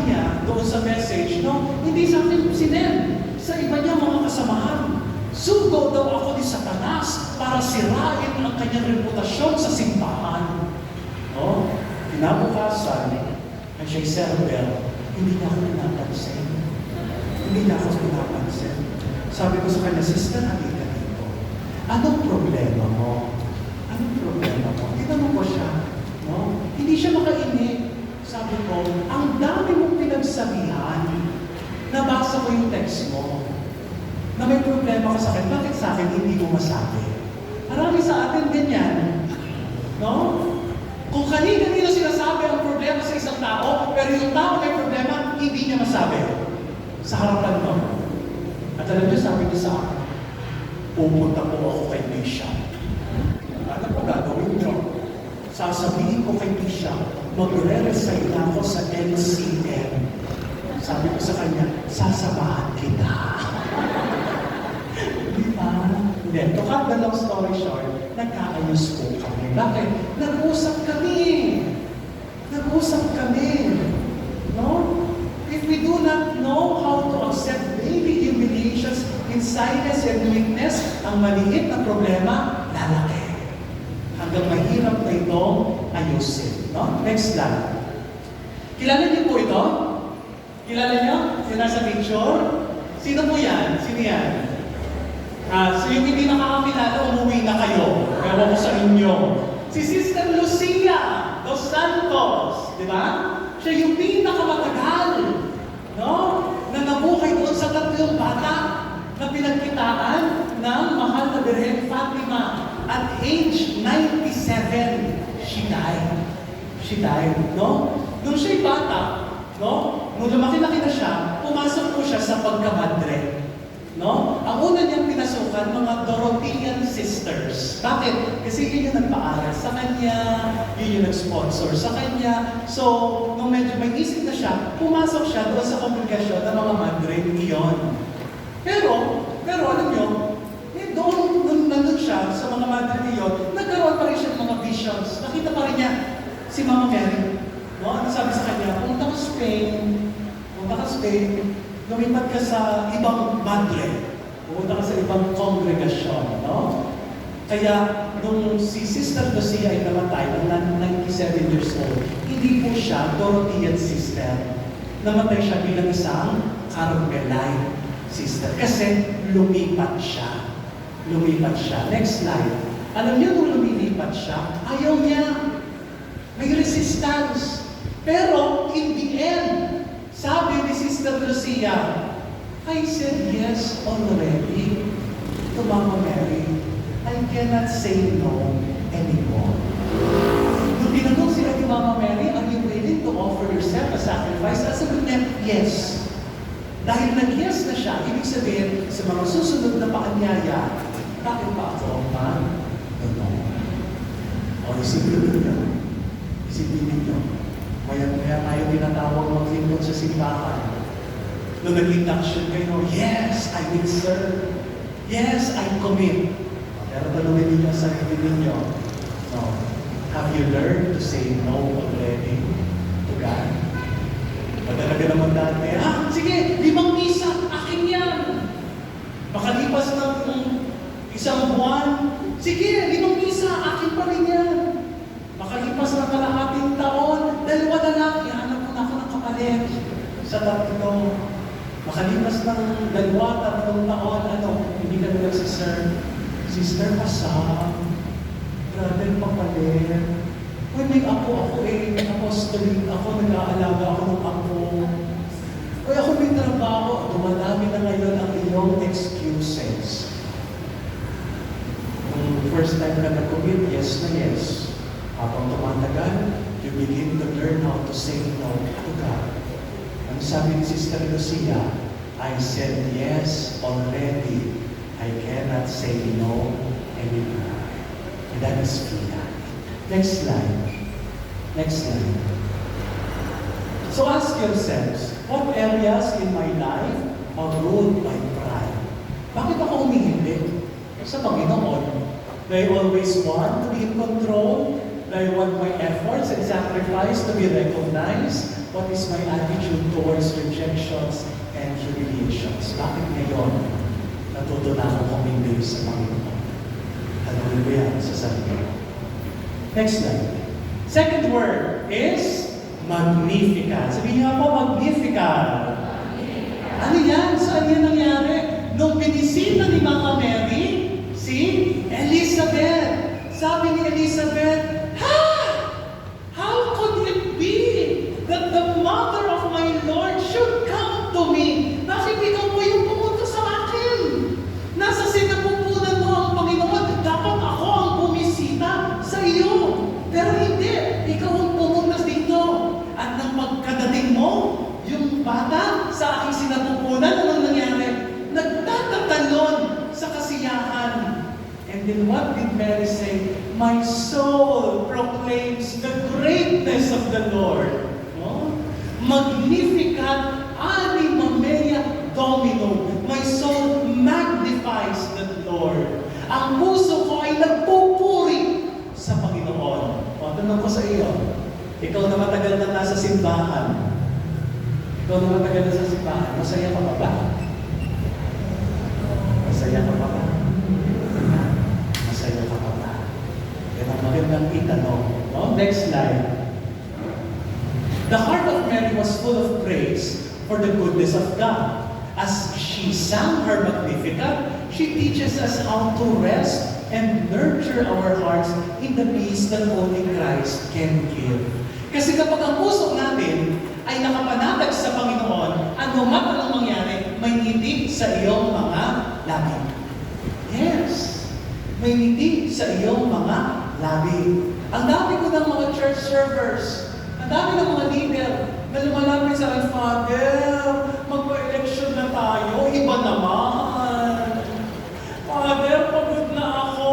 niya doon sa message, no, hindi sa akin sinend, sa iba niya mga kasamahan. Sugo daw ako ni Satanas para sirain ang kanyang reputasyon sa simbahan. No? Kinabukasan, ay siya'y server, hindi niya ako pinapansin. Sabi ko sa kanya, Sister, halika dito. Anong problema mo? Tinanong ko siya. No? Hindi siya makainip. Sabi ko, ang dami mong pinagsabihan. Nabasa ko yung text mo. Na may problema ka sa akin. Bakit sa akin hindi mo masabi? Marami sa atin ganyan. No? Kung kanina sinasabi ang problema sa isang tao, pero yung tao may problema, hindi niya masabi. Sa harapan mo. At alam niyo, sabi niya sa akin, pupunta po ako kay Bishop. Ano po gagawin niyo? Sasabihin ko kay Bishop, magre-resign ako sa NCM. Sabi ko sa kanya, sasamahan kita. Di ba? Hindi. To cut the long story short, nagkaayos po kami. Bakit? Nag-usap kami. No? If we do not know how to accept baby humiliations in silence and weakness, ang maliit na problema, lalaki. Hanggang mahirap na itong ayusin. No? Next slide. Kilala niyo po ito? Kilala niyo? Sino nasa picture? Sino po yan? Sino yan? So yung hindi nakakakilala, umuwi na kayo. Ewan ko sa inyo. Si Sister Lucia dos Santos. Di ba? Siya yung pinakamatagal. No? Na nabuhay doon sa 3 bata na pinagkitaan ng mahal na Birhen Fatima. At age 97, she died. No? Nung siya'y bata, no? Nung lumaki-laki na siya, pumasok po siya sa pagkamadre. No? Ang una niyang pinasukan, mga Dorothean sisters. Bakit? Kasi yun yung nagpaaral sa kanya, yun yung nag-sponsor sa kanya. So, nung medyo may isip na siya, pumasok siya doon sa kongregasyon ng mga madre iyon. Pero alam niyo, doon nandun siya sa mga madre iyon, nagkaroon pa rin siya ng mga visions. Nakita pa rin niya si Mama Mary. No? Ano sabi sa kanya? Pumunta ka Spain, lumipat ka sa ibang madre. Pumunta ka sa ibang kongregasyon. No? Kaya, nung si Sister Lucia ay namatay, ng 97 years old, hindi po siya Dorothean sister. Namatay siya bilang isang Carmelite sister. Kasi lumipat siya. Next slide. Alam niyo nung lumilipat siya, ayaw niya. May resistance. Pero, in the end, sabi ni Sister Lucia, I said yes already to Mama Mary. I cannot say no anymore. Nung tinanong sila ni Mama Mary, yes. Dahil nag-yes na siya, ibig sabihin, sa mga susunod na paanyaya, bakit pa ako ang o isipin ninyo, maya tayo tinatawag maglingkod sa simbahan. Nung naging action kayo, yes, I will serve. Yes, I commit. Pero tanongin ninyo sa sarili ninyo, no, have you learned to say no already to God? Talaga naman dati, sige, 5 misa, akin yan. Makalipas ng isang buwan, sige, 5 misa, akin pa rin yan. Makalipas ng kalahating taon, 2 na lang, ihanap ko na ako ng kapalit sa 3. Makalipas ng 2, 3 taon, hindi ka na nagsiserve. Sister, pasang, brother, papalit. Uy, may apo ako apostolic ako, nag-aalaga ako ng apo. Uy, ako may trabaho. Dumadami na ngayon ang iyong excuses. Kung first time ka na-commit, yes na yes. Habang tumatagal, you begin to learn how to say no to God. Ano sabi ni Sister Lucia? I said yes already. I cannot say no anymore. And that is freedom. Next slide. So ask yourselves, what areas in my life are ruled by pride? Bakit ako humihindi? Sa Panginoon, do I always want to be in control? Do I want my efforts and sacrifice to be recognized? What is my attitude towards rejections and humiliations? Bakit ngayon natuto na akong humindi sa Panginoon? Tanungin mo yan sa sarili mo. Next slide. Second word is Magnificat. Sabihin niyo ako, Magnificat. Ano yan? Saan yan nangyari? Nung binisita ni Mama Mary, si Elizabeth. Sabi ni Elizabeth, how could it be that the mother of my Lord should come to me? Bakit ikaw po yung pumunta sa akin? Nasa sinapupunan mo ang Panginoon. Dapat ako ang bumisita sa iyo. Pero hindi. Ikaw ang pumunta dito. At nang pagkadating mo, yung bata sa aking sinapupunan, anong nangyari? Nagtatatalon sa kasiyahan. And then what did Mary say? My soul proclaims the greatness of the Lord. No? Magnificat anima mea Domino. My soul magnifies the Lord. Ang puso ko ay nagpupuri sa Panginoon. O, tanong ko sa iyo, ikaw na matagal na nasa simbahan, masaya ka pa ba? Masaya ka pa ba? Masaya ka pa ba? Yan ang magandang itanong. No? Next slide. The heart of Mary was full of praise for the goodness of God. As she sang her Magnificat, she teaches us how to rest and nurture our hearts in the peace that only Christ can give. Kasi kapag ang puso natin ay nakapanatag sa Panginoon, ano man ang mangyari, may ngiti sa iyong mga labi. Yes, may ngiti sa iyong mga labi. Ang dami ko ng mga church servers, ang dami ng mga leader na lumalapit sa akin, Father, magpa-election na tayo, iba naman. Father, pagod na ako,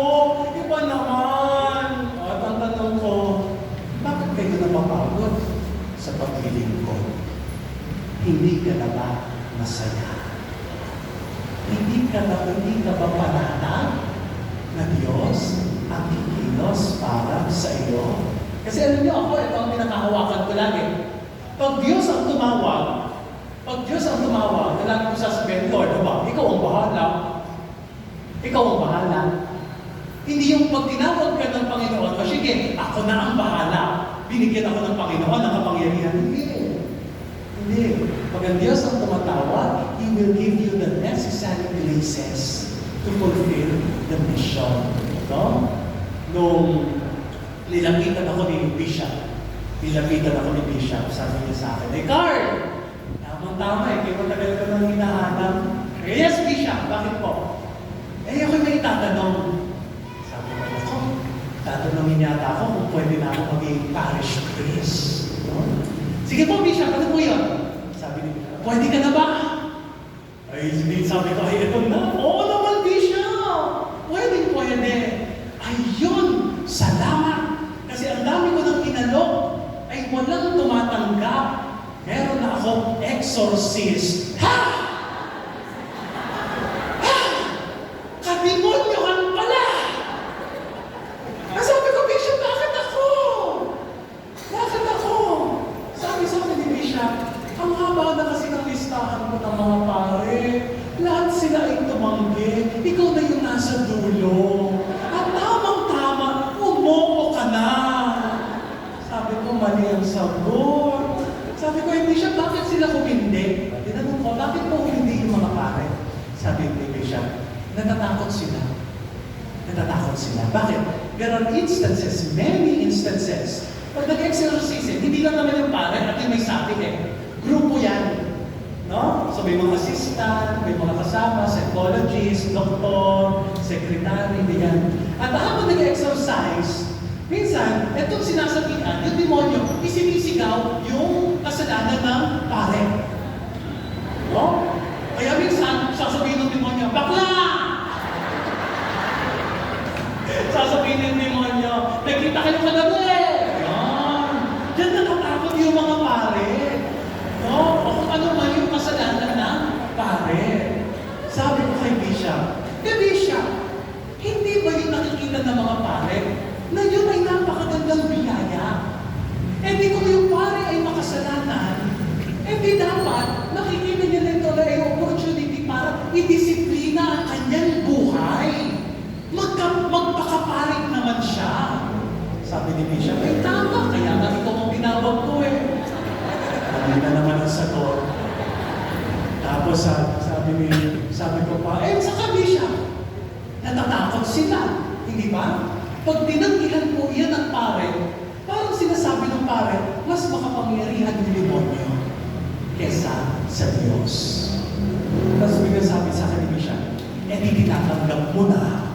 iba naman. At ang tanong ko, bakit kayo napapagod sa paglilingkod? Hindi ka na ba masaya? Hindi ka ba panatag na Diyos ang kikilos para sa iyo? Kasi alam niyo ako, ito ang pinakahawakan ko lagi. Pag Diyos ang tumawag, lagi ko sasabihin, Lord, diba? Ikaw ang bahala. Hindi yung pag tinawag ka ng Panginoon, o sige, ako na ang bahala. Binigyan ako ng Panginoon ng kapangyarihan. Hindi. Pag ang Diyos ang tumatawag, He will give you the necessary places to fulfill the mission. No? Nung nilapitan ako ni Bishop, sabi niya sa akin, Carl, tama kaya matagal ka nang hinahanap. Yes, Bishop, bakit po? Ako'y may tatanong. Sabi ko, tatanungin yata ako kung pwede na ako maging parish priest. No? Sige po, Bishop, ano po yun? Sabi niya, pwede ka na ba? Ay, sabi ko, ay, ito na. Oo naman, Bishop. Pwede. Ayun, salamat. Kasi ang dami ko ng inalok ay walang tumatanggap. Meron na akong exorcist. Ha! Kademonyohan pala! Sabi ko, Bishop, bakit ako? Sabi sa akin ni Bishop, ang haba na kasi ng listahan ko ng mga pare. Lahat sila ay tumanggi. Ikaw na yung nasa dulo. At tamang-tama, umuo ka na. Sabi ko, mali ang sagot. Sabi ko, Bishop, bakit sila humindi? Tinanong ko, bakit po humindi yung mga pare? Sabi ni Bishop, natatakot sila. Bakit? There are instances, many instances. Pag nag-exorcism, hindi lang naman yung pare at yung may sabi grupo yan. No? So may mga assistant, may mga kasama, psychologist, doktor, secretary, ganyan. At habang nag-exercise, minsan, itong sinasabihan, yung demonyo, isinisigaw yung kasalanan ng pare. No? Kaya minsan, sasabihin ng demonyo, bakla! Sasabihin ng demonyo, nagkita kayo kagabi! Yan! Diyan natatakot yung mga pare. No? O kung ano man yung kasalanan ng pare. Sabi ko kay Bishop, Bishop, hindi ba yung nakikita ng mga pare na yun ay napakagandang biyaya? Di kung yung pare ay makasalanan, di dapat nakikita niya nito na ay opportunity para idisiplina ang kanyang buhay. Magpakaparig naman siya. Sabi ni Bishop, tama, kaya nga ito ang tinawag ko Hindi na naman ang sagot. Tapos sabi ko pa, saka Bishop, natatakot sila. Hindi ba? Pag tinanggihan po yan ng pare, parang sinasabi ng pare, mas makapangyarihan yung demonyo kesa sa Diyos. Tapos bigla sabi sa akin ni Bishop, di tinatanggap mo na.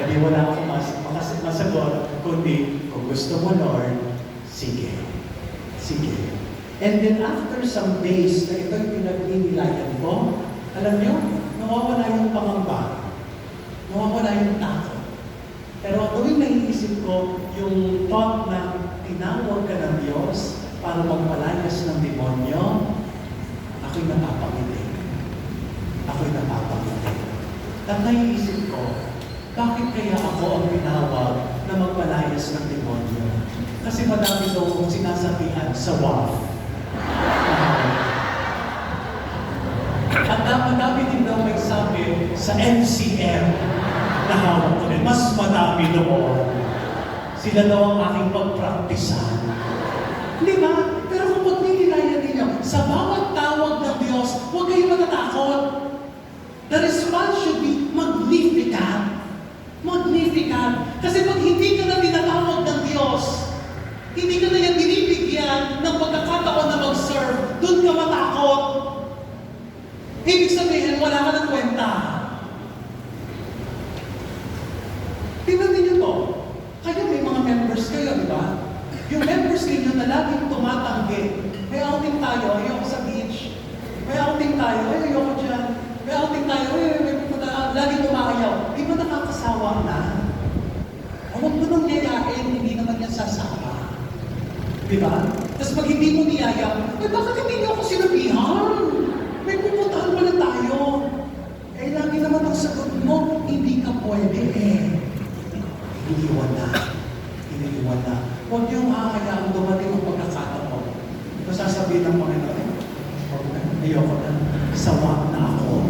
Di wala akong masagot, kundi kung gusto mo, Lord, sige. And then after some days na ito'y pinagninilayan ko, alam nyo, nawawala yung pangamba. Nawawala yung takot. Pero tuwing naiisip ko yung thought na tinawag ka ng Diyos para magpalayas ng demonyo, ako'y napapangiti. At naiisip ko, bakit kaya ako ang tinawag na magpalayas ng demonyo? Kasi madami daw kong sinasabihan sa WAF. At madami din daw may sabi sa MCM na hawak ko rin. Mas madami doon. Sila daw ang aking pagpraktisan. Di ba? Pero kung pagnilayan ninyo, sa bawat tawag ng Diyos, huwag kayong matatakot. The response should be magnificent. Kasi pag hindi ka na tinatawag ng Diyos, hindi ka na yan binibigyan ng pagkakataon na mag-serve, doon ka matakot. Ibig sabihin, wala ka ng kwenta. Tingnan ninyo to. Kayo may mga members kayo, di ba? Yung members ninyo na laging tumatanggi. May outing tayo, ayoko sa beach. May outing tayo, ayoko dyan. May outing tayo, laging umaayaw. Di ba nakakasawa na? Huwag mo nung yayain, hindi naman yan sasama. Di ba? Tapos pag hindi mo niyaya, bakit hindi niyo ako sinabihan? May pupuntahan pala tayo. Lagi naman ang sagot mo, hindi ka pwede Iniiwan na. Huwag niyong kakayaan dumating ang pagkakataon. Sasabihin ng Panginoon, ayoko na, sawa na ako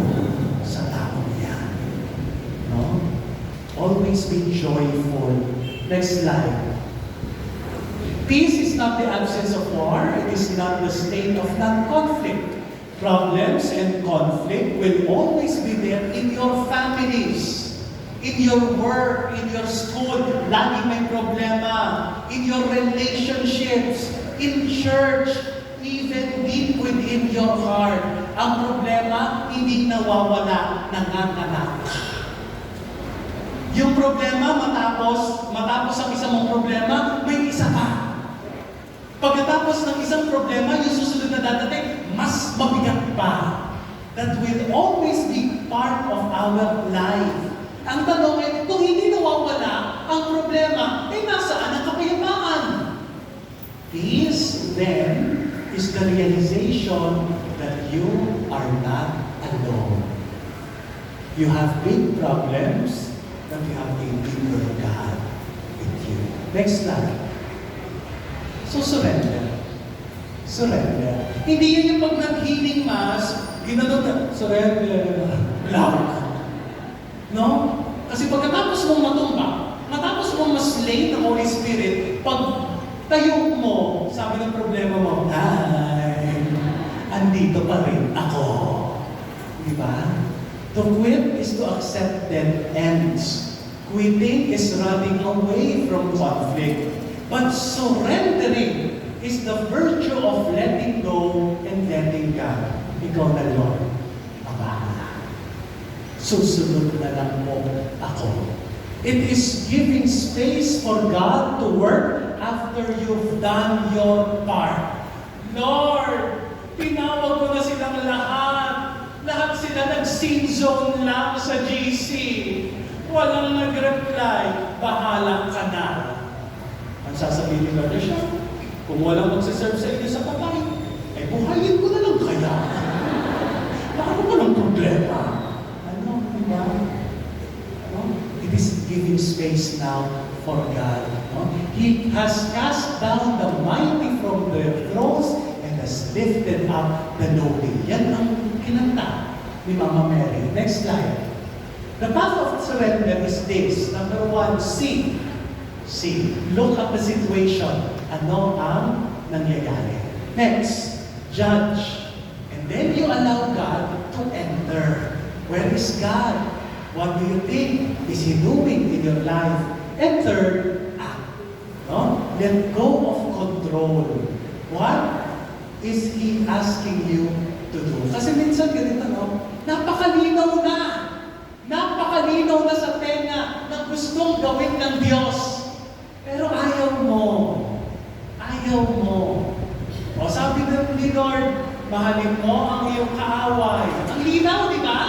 sa taong yan. No? Always be joyful. Next slide. Peace is not the absence of war. It is not the state of non-conflict. Problems and conflict will always be there in your families, in your work, in your school. Lagi may problema. In your relationships, in church, even deep within your heart. Ang problema, hindi nawawala, nanganganak. Yung problema, matapos ang isa mong problema, may isa pa. Pagkatapos ng isang problema, yung susunod na dadating, mas mabigat pa. That will always be part of our life. Ang tanong ay, kung hindi nawawala ang problema, nasaan ang kapayapaan? This, then, is the realization that you are not alone. You have big problems, but you have a bigger God with you. Next slide. So, surrender. Surrender. Hindi yan yung pag nag-healing mass, ginanong na, surrender, loud. No? Kasi pagkatapos mong matumba, matapos mong maslay ng Holy Spirit, pag tayo mo, sabi ng problema mo, ay, andito pa rin ako. Di ba? To quit is to accept dead ends. Quitting is running away from conflict. But surrendering is the virtue of letting go and letting God. Ikaw na, Lord, ang bahala. Susunod na lang mo ako. It is giving space for God to work after you've done your part. Lord, tinawag ko na silang lahat. Lahat sila nag-sin zone lang sa GC. Walang nag-reply. Bahala ka na. Ang sasabihin ni Lord siya, kung walang magsaserve sa inyo sa patay, ay buhayin ko na lang kaya. Baka walang problema. Ano, diba? Ano? It is giving space now for God. No? He has cast down the mighty from their thrones and has lifted up the lowly. Yan ang kinanta ni Mama Mary. Next slide. The path of surrender is this. Number 1, see. See. Look at the situation. Ano ang nangyayari? Next, judge. And then you allow God to enter. Where is God? What do you think is He doing in your life? And third, act. No? Let go of control. What is He asking you to do? Kasi minsan ganito, no? Napakalinaw na. Napakaligaw na sa tenga na gustong gawin ng Diyos. Pero ayaw mo. Ayaw mo. O sabi ni Lord, mahalin mo ang iyong kaaway. Ang linaw, di ba?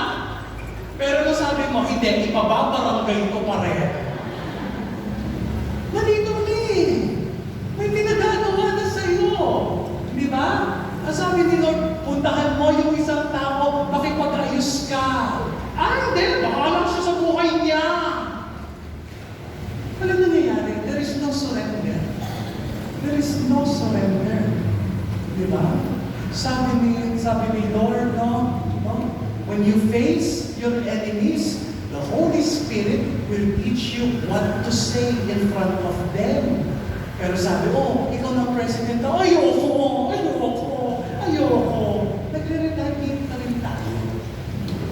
Pero nung sabi mo, hindi, ipababarangay ko pa rin. Nalito ni. May pinagagawa na sa iyo. Di ba? Ang sabi ni Lord, puntahan mo yung isang tao, makipag-ayos ka. Hindi. Baka lang siya sa buhay niya. Alam nangyayari? There is no surrender. There is no surrender. Di ba? Sabi ni Lord, no? When you face your enemies, the Holy Spirit will teach you what to say in front of them. Pero sabi, ikaw na president, ayoko. Nagre-retaliate na rin tayo.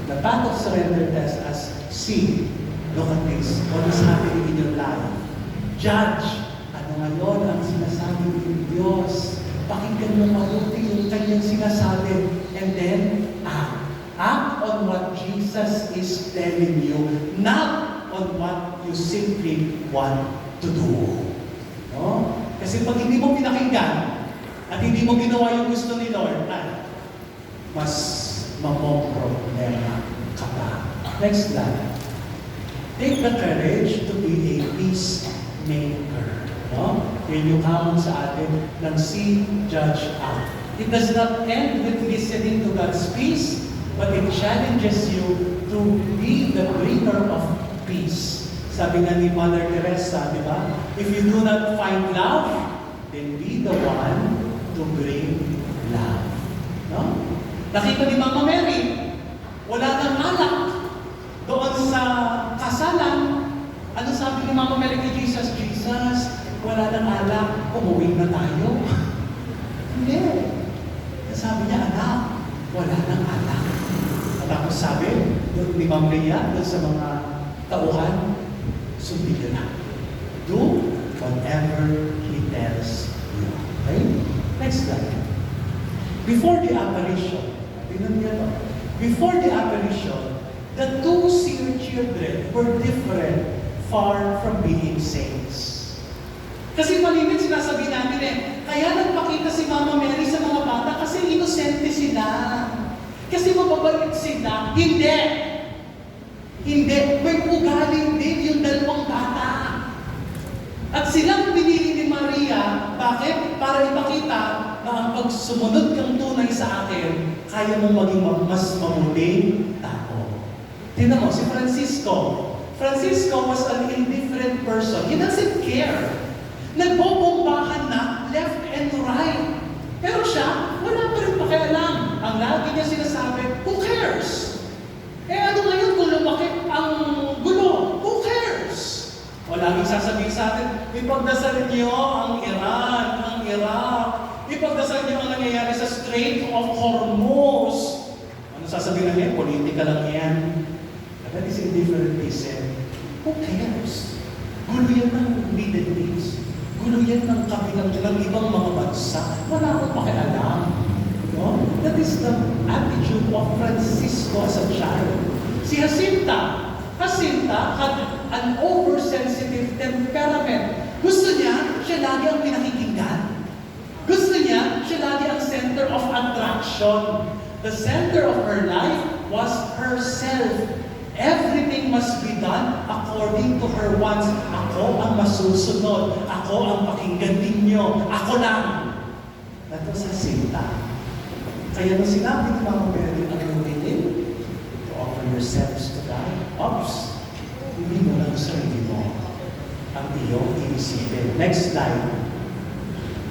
The path of surrender tells us, see, look at this, what is happening in your life. Judge, ano ngayon ang sinasabi ng Diyos. Pakinggan mo mabuti yung kanyang sinasabi. And then, act. Act on what Jesus is telling you, not on what you simply want to do. No? Kasi pag hindi mo pinakinggan, at hindi mo ginawa yung gusto ni Lord, mas mamomroblema ka pa. Next slide. Take the courage to be a peacemaker. No? Yan yung hamon sa atin ng see, judge, act. It does not end with listening to God's peace, but it challenges you to be the bringer of peace. Sabi nga ni Mother Teresa, di ba? If you do not find love, then be the one to bring love. No? Nakita ni Mama Mary, wala nang alak doon sa kasalan. Ano sabi ni Mama Mary kay Jesus? Jesus, wala nang alak, umuwi na tayo. Hindi. Sabi niya, anak, wala nang alak. At tapos sabi ni Ma'am Leia doon sa mga tauhan, sundin niyo na. Do whatever He tells you. Okay? Next slide. Before the apparition, tingnan niyo ito. Before the apparition, the two seer children were different, far from being saints. Kasi malinis sinasabi natin eh. Kaya nagpakita si Mama Mary sa mga bata kasi inosente sila. Kasi mababait sila. Hindi. Hindi. May ugaling din yung dalawang bata. At silang pinili ni Maria, bakit? Para ipakita na ang pagsumunod kang tunay sa akin, kaya mong maging mas mabuting tao. Tingnan mo, si Francisco. Francisco was an indifferent person. He doesn't care. Nagbobombahan na left and right. Pero siya, wala pa rin pakialam. Ang lagi niya sinasabi, who cares? Ano ngayon kung lumaki ang gulo? Who cares? O laging sasabihin sa atin, ipagdasal niyo ang Iran, ang Iraq. Ipagdasal niyo ang nangyayari sa Strait of Hormuz. Ano sasabihin na niya? Politika lang yan. That is indifferent, they said. Who cares? Gulo yan ng Middle East. Gulo yan ng kabilang ng ibang mga bansa. Wala akong pakialam. No? That is the attitude of Francisco as a child. Si Jacinta had an oversensitive temperament. Gusto niya, siya lagi ang pinakikinggan. Gusto niya, siya lagi ang center of attraction. The center of her life was herself. Everything must be done according to her wants. Ako ang masusunod. Ako ang pakinggan ninyo. Ako lang. That was Jacinta. Kaya nung sinabi ni Mama Mary, are you willing to offer yourselves to God? Oops! Hindi mo lang sarili mo ang iyong iisipin. Next slide.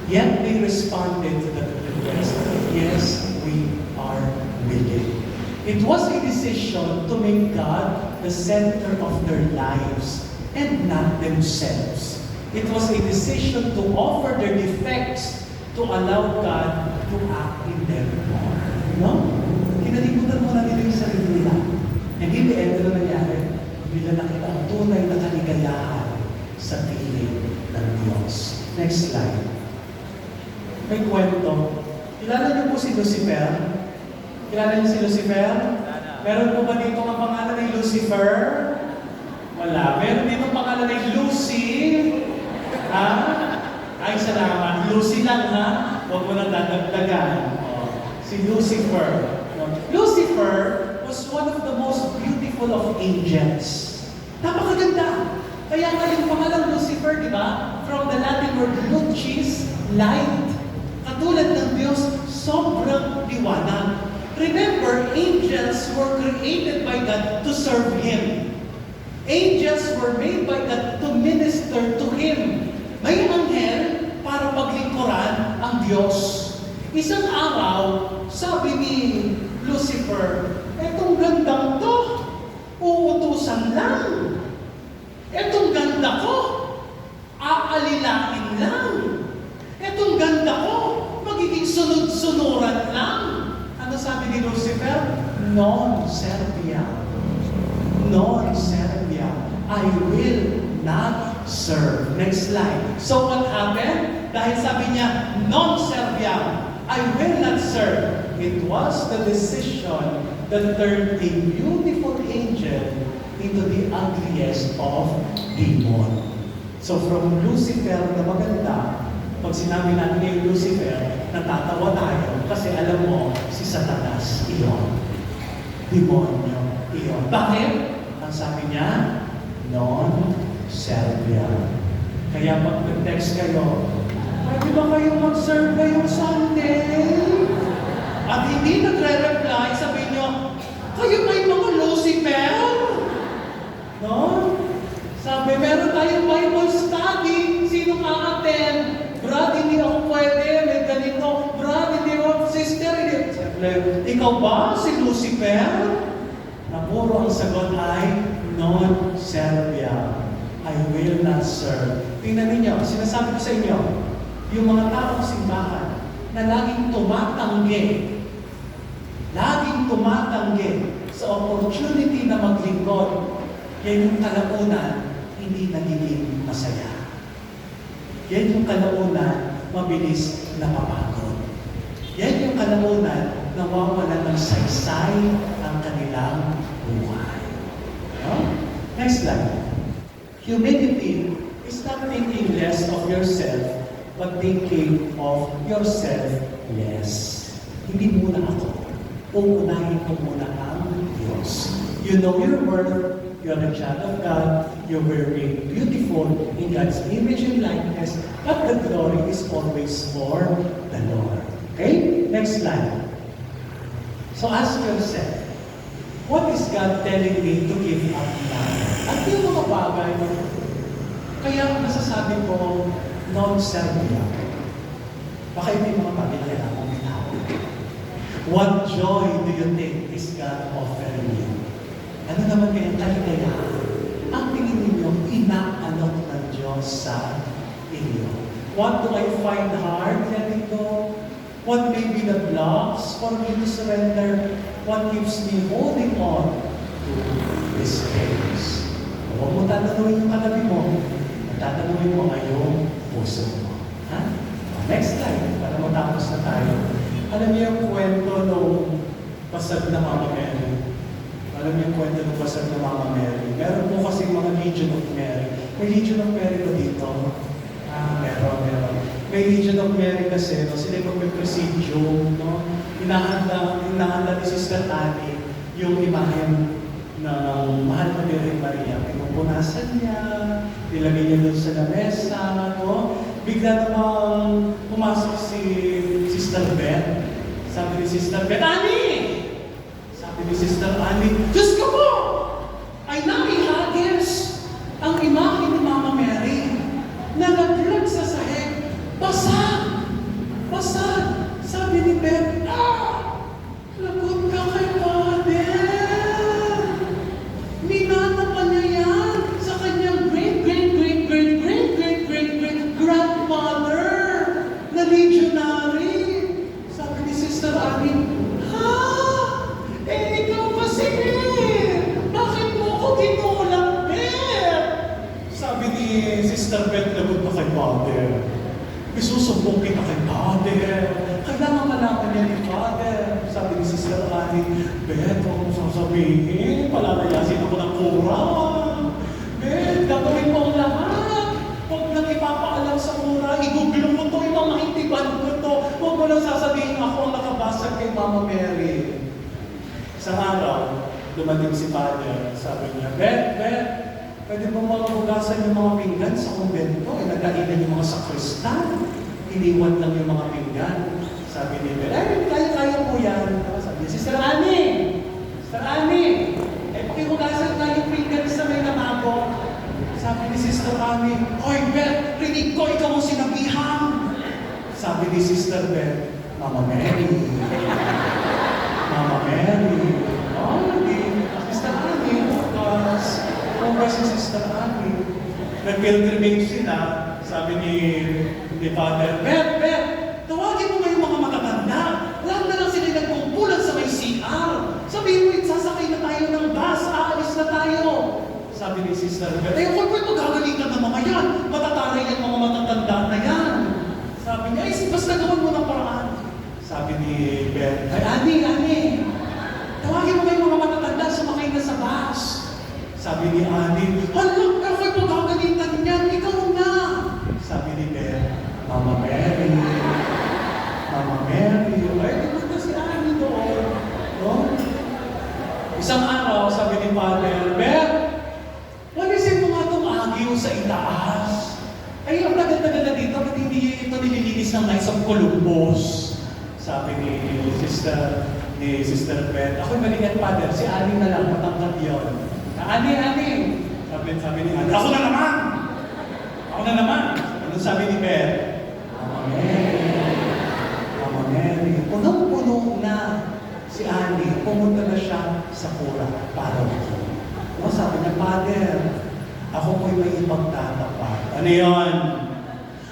Yet they responded to the request, yes, we are willing. It was a decision to make God the center of their lives and not themselves. It was a decision to offer their defects to allow God to act in them more. No? Kinalimutan mo na nila yung sarili nila. And in the end, ano nangyari? Bila nakita ang tunay na kaligayahan sa piling ng Diyos. Next slide. May kwento. Kilala niyo po si Lucifer? Kilala niyo si Lucifer? Meron po ba dito ang pangalan ng Lucifer? Wala. Meron dito ang pangalan ng Lucy? Ha? Ay, salamat. Lucy lang, ha? Huwag mo nang dadagdagan. Si Lucifer. Lucifer was one of the most beautiful of angels. Napakaganda. Kaya nga yung pangalan Lucifer, di ba? From the Latin word lucis, light. Katulad ng Diyos, sobrang liwanag. Remember, angels were created by God to serve Him. Angels were made by God to minister to Him. May anghel para paglingkuran ang Diyos. Isang araw, sabi ni Lucifer, etong gandang to, uutusan lang. Etong ganda ko, aalilain lang. Etong ganda ko, magiging sunod-sunuran lang. Ano sabi ni Lucifer? Non serviam. Non serviam. I will not serve. Next slide. So what happened? Dahil sabi niya, non serviam. I will not serve. It was the decision that turned a beautiful angel into the ugliest of demon. So from Lucifer na maganda, pag sinabi natin yung Lucifer, natatawa tayo kasi alam mo, si Satanas, iyon. Demonyo, iyon. Bakit? Ang sabi niya, non serviam. Kaya pag text kayo, pwede ba kayong mag-serve ngayong Sunday? At hindi nagre-reply, sabihin nyo, kayo ba yung mga Lucifer? No? Sabi, meron tayong Bible study. Sino ka-attend? Brad, hindi ako pwede. May ganito. Brad, hindi ako sister. Hindi. Ikaw ba si Lucifer? Na puro ang sagot ay, non serviam. I will not serve. Tingnan ninyo, sinasabi ko sa inyo, yung mga taong simbahan na laging tumatanggi sa opportunity na maglingkod, yan yung kalaunan, hindi nagiging masaya. Yan yung kalaunan, mabilis napapagod. Yan yung kalaunan, nawawalan ng saysay ang kanilang buhay. No? Next slide. Humility is not thinking less of yourself but thinking of yourself less. Hindi muna ako. Uunahin ko muna ang Diyos. You know your worth. You're a child of God. You're very beautiful in God's image and likeness. But the glory is always for the Lord. Okay? Next slide. So ask yourself, what is God telling me to give up now? At yung mga bagay, kaya nasasabi ko, non-self lang. Baka ito yung mga bagay na kailangan mong bitaw. What joy do you think is God offering you? Ano naman kayang kaligayahan? Ang tingin ninyo, inaalok ng Diyos sa inyo. What do I find hard letting go? What may be the blocks for me to surrender? What keeps me holding on to His grace? Huwag mo tatanungin yung katabi mo. Tatanungin mo ngayong puso mo. Ha? Next slide, para matapos na tayo. Alam niyo yung kwento nung pasag na Mama Mary? Alam niyo yung kwento nung pasag na Mama Mary? Meron po kasi mga Legion of Mary. May Legion of Mary ba dito? Meron. May Legion of Mary kasi, no? Sila yung may-presidium, no? Inahanda ni Sister Annie yung imahen ng mahal na Birhen Maria. Pinupunasan niya, ilagay niya doon sa lamesa, no? Bigla namang pumasok si Sister Beth. Sabi ni Sister Beth, Annie! Sabi ni Sister Annie, Diyos ko po! Ay naihagis ang imahe ni Mama Mary na naglag sa sahig. Basag! Basag! Sabi ni Beth, lagot ka kay Father! Minana pa niya yan sa kanyang great-great-great-great-great-great-great-grandmother na legionary. Sabi ni Sister Annie, ikaw kasi, bakit mo ko tinulak, Beth? Sabi ni Sister Beth, lagot ka kay Father. Isusumbong kita kay Father. Kailangan malaman niya ni Father. Sabi ni Sister Annie, Beth, huwag mo sasabihin. Palalayasin ako ng kurang. Beth, gagawin mo ang lahat. Huwag nang ipapaalam sa mura. Igugulong mo to, imamahintiban ko to. Huwag mo lang sasabihin ako ang nakabasag kay Mama Mary. Isang araw, dumating si Father. Sabi niya, Beth, pwede mo mga hugasan yung mga pinggan sa kumbento. Nagkainan yung mga sakristan. Iniwan lang yung mga pinggan. Sabi ni Beth, kaya po yan. Sabi niya, Sister Annie, pakihugasan tayo yung pinggan sa may lamabo. Sabi ni Sister Annie, Hoy Beth, rinig ko, ikaw ang sinabihan. Sabi ni Sister Beth, Mama Mary. Sister Annie, kung si Sister Annie, nag-pilgrimage sila, sabi ni Father, Beth, tawagin mo ngayong mga matatanda. Lahat na lang sila nagkumpulan sa may CR. Sabihin mo, sasakay na tayo ng bus, aalis na tayo. Sabi ni Sister Beth, huwag mo ito gagalitan ng mga yan. Matataray yung mga matatanda na yan. Sabi niya, basta gawin mo ng paraan. Sabi ni Beth, Annie, tawagin mo ngayong mga matatanda, sumakay na sa bus. Sabi ni Annie, hala, pero kayo pagkagalitan niyan, ikaw na. Sabi ni Beth, Mama Mary, ay, ito si Annie doon. No? Isang araw, sabi ni Father, Beth, walisin mo nga itong agyo sa itaas. Ay, ang tagal-tagal na dito, ba't hindi ito nililinis ng Knights of Columbus? Sabi ni Sister Beth, ako'y malingat, Father, si Annie na lang, matangkad yun. Annie. Sabi ni Annie, ako na naman. Ano sabi ni Beth? Mama Mary. Punong-puno na si Annie. Pumunta na siya sa kura para ito. No, sabi niya, Father, ako po'y may ibang tatapat. Ano yun?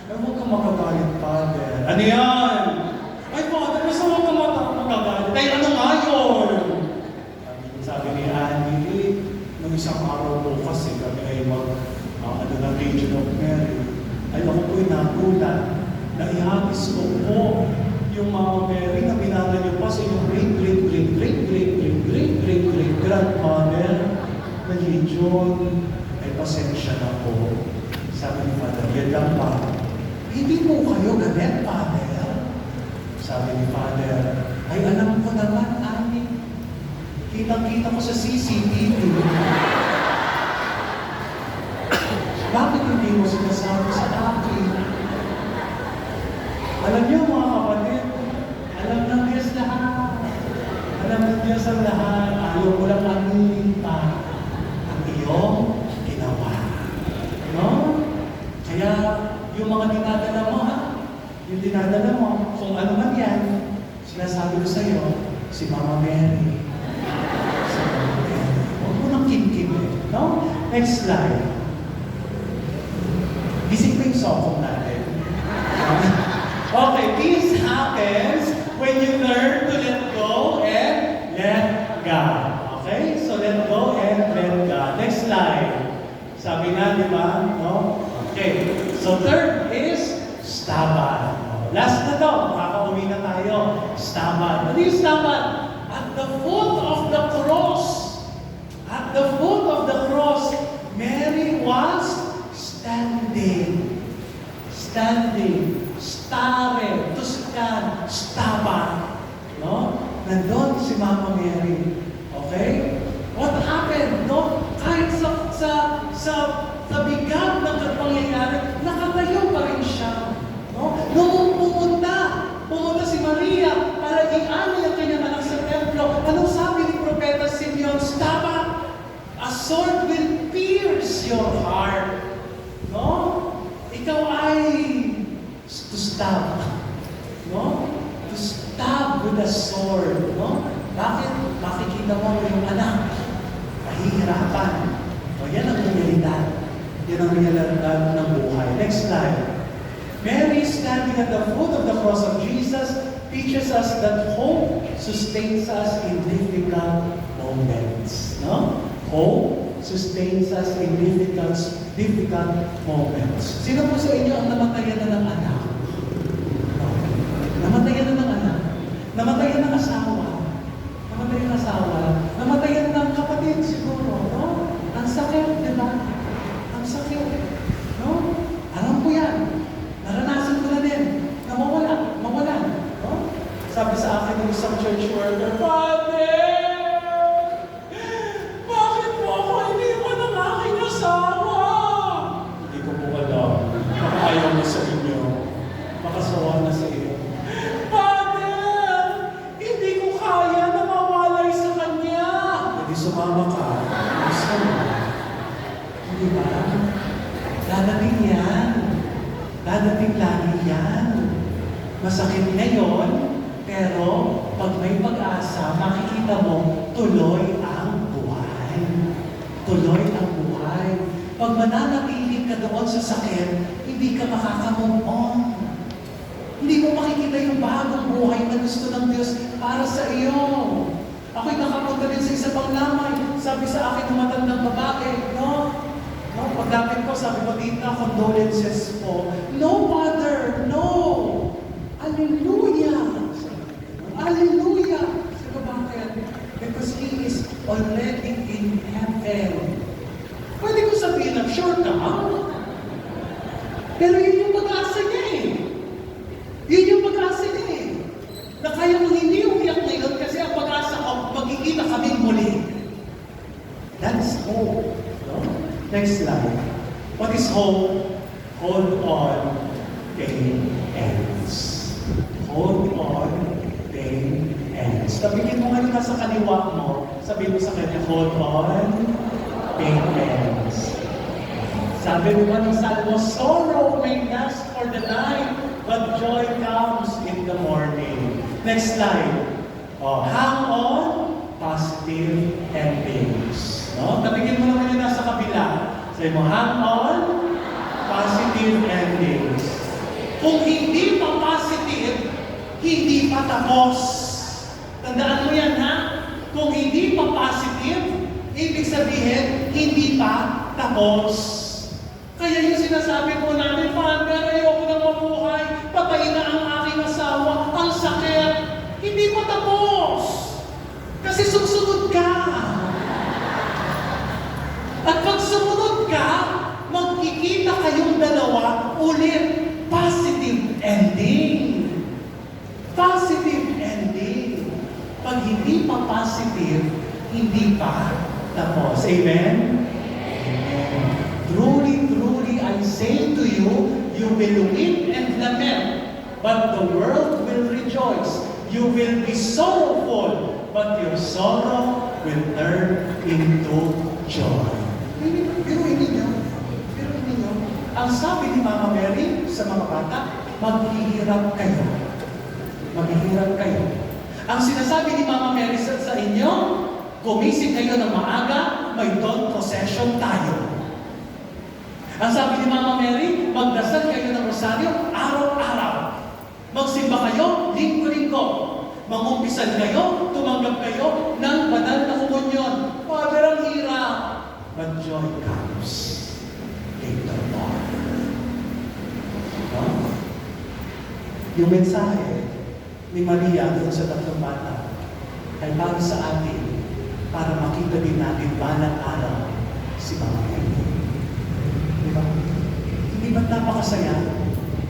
Ay, huwag kang magagalit, Father. Ano yun? Ay, Father, basta huwag kang magagalit. Ay, ano nga yun? Sabi ni Annie, nung isang araw po kasi kami ay ng Legion of Mary, ay ako po'y nagulat na ihagis ko po yung Mama Mary na binata niyo pa sa inyong great-great-great-great-great-great-great-great-grandmother na Legion. Ay pasensya na po. Sabi ni Father, yan lang pa. Hindi po kayo galit, Father. Sabi ni Father, ay alam ko naman, Ani. Kitang-kita ko sa CCTV. Bakit hindi mo sinasabi sa akin? Alam niyo mga kapatid, alam ng Diyos lahat. Alam ng Diyos ang lahat. Ayaw mo lang aminin pa ang iyong ginawa. No? Kaya yung mga dinadala mo, yung dinadala mo, kung ano man yan, sinasabi ko sa iyo, si Mama Mary. Si Mama Mary. Huwag mo nang kim-kim eh. No? Next slide. Gising pa yung sokong natin. Okay, this happens when you learn to let go and let God. Okay? So let go and let God. Next slide. Sabi na, di ba? No? Okay. So third is stabat. Last na to. Makakauwi na tayo. Stabat. Ano yung stabat? At the foot of the cross. At the foot of the cross, Mary was standing. Standing. Stare. To stand. Stabat. No? Nandun si Mama Mary. Okay? What happened? No? Kahit sa bigat ng pangyayari, nakatayo pa rin siya. No? Nung pumunta si Maria para i-ani ang kanyang anak sa templo, anong sabi ni Propeta Simeon? Stop! A sword will pierce your heart. No? Ikaw ay to stab. No? To stab with a sword. No? Bakit? Makikita mo yung anak. Mahihirapan. O yan ang realidad. Yan ang realidad ng buhay. Next slide. Mary standing at the foot of the cross of Jesus teaches us that hope sustains us in difficult moments. No? Hope sustains us in difficult moments. Sino po sa inyo ang namatayan na ng anak? No? Namatayan na ng anak. Namatayan ng asawa. Namatayan ng asawa. Namatayan ng kapatid siguro. No? Ang sakit, di ba? Ang sakit. No? Alam ko yan. Naranasan ko na din. Na mawala. No? Sabi sa akin ng isang church worker, Father! Bakit po ako iniwan ng aking asawa? Hindi ko po alam. Baka ayaw na sa inyo. Makasawa na sa iyo. Father! Hindi ko kaya na mawalay sa kanya. Hindi sumama ka. Gusto mo. Hindi ba? Dadating yan. Dadating lagi yan. Masakit ngayon, pero pag may pag-asa, makikita mo, tuloy ang buhay. Tuloy ang buhay. Pag mananatiling ka doon sa sakit, hindi ka makakamove on. Hindi mo makikita yung bagong buhay na gusto ng Diyos para sa iyo. Ako'y nakapunta din sa isa pang lamay. Sabi sa akin ng matandang babae, no? No, pagdating ko, sabi ko, tita, condolences po. No, Father, no! Hallelujah! Hallelujah! Sabi ko, bakit? Because He is already in heaven. Pwede ko sabihin lang, sure ka? Pero yun yung pag-asa niya eh. Yun yung pag-asa niya eh. Na kaya mo hindi umiyak ngayon kasi ang pag-asa ko, magkikita kami muli. That's hope. No? Next slide. What is hope? Hold on, pain ends. Hold on, pain ends. Sabihin mo ngayon nasa kaliwa mo, sabihin mo sa kanya, hold on, pain ends. Sabi mo ng Salmo, sorrow may last for the night, but joy comes in the morning. Next slide. Hang on, positive endings. No? Nabigyan mo naman yung nasa kabila. Sabi mo, hang on, positive endings. Kung hindi pa positive, hindi pa tapos. Tandaan mo yan, ha? Kung hindi pa positive, ibig sabihin, hindi pa tapos. Kaya yung sinasabi po namin, Father, ayoko nang mabuhay, patay na ang aking asawa, ang sakit. Hindi pa tapos. Kasi susunod ka. At pag sumunod ka, magkikita kayong dalawa ulit. Positive Pag hindi pa positive, hindi pa tapos. Amen? Truly, truly, I say to you, you will weep and lament, but the world will rejoice. You will be sorrowful, but your sorrow will turn into joy. Biruin ninyo. Ang sabi ni Mama Mary sa mga bata, maghihirap kayo. Maghihirap kayo. Ang sinasabi ni Mama Mary sa inyo, gumising kayo ng maaga, may dawn procession tayo. Ang sabi ni Mama Mary, magdasal kayo ng rosaryo araw-araw. Magsimba kayo, linggo-linggo. Mangumpisan kayo, tumanggap kayo ng banal na komunyon. Father, ang hirap. But joy comes later on. No? Yung mensahe ni Maria doon sa tatlong bata ay para sa atin, para makita din natin balang araw si Mama Mary. Diba? Hindi ba't napakasaya?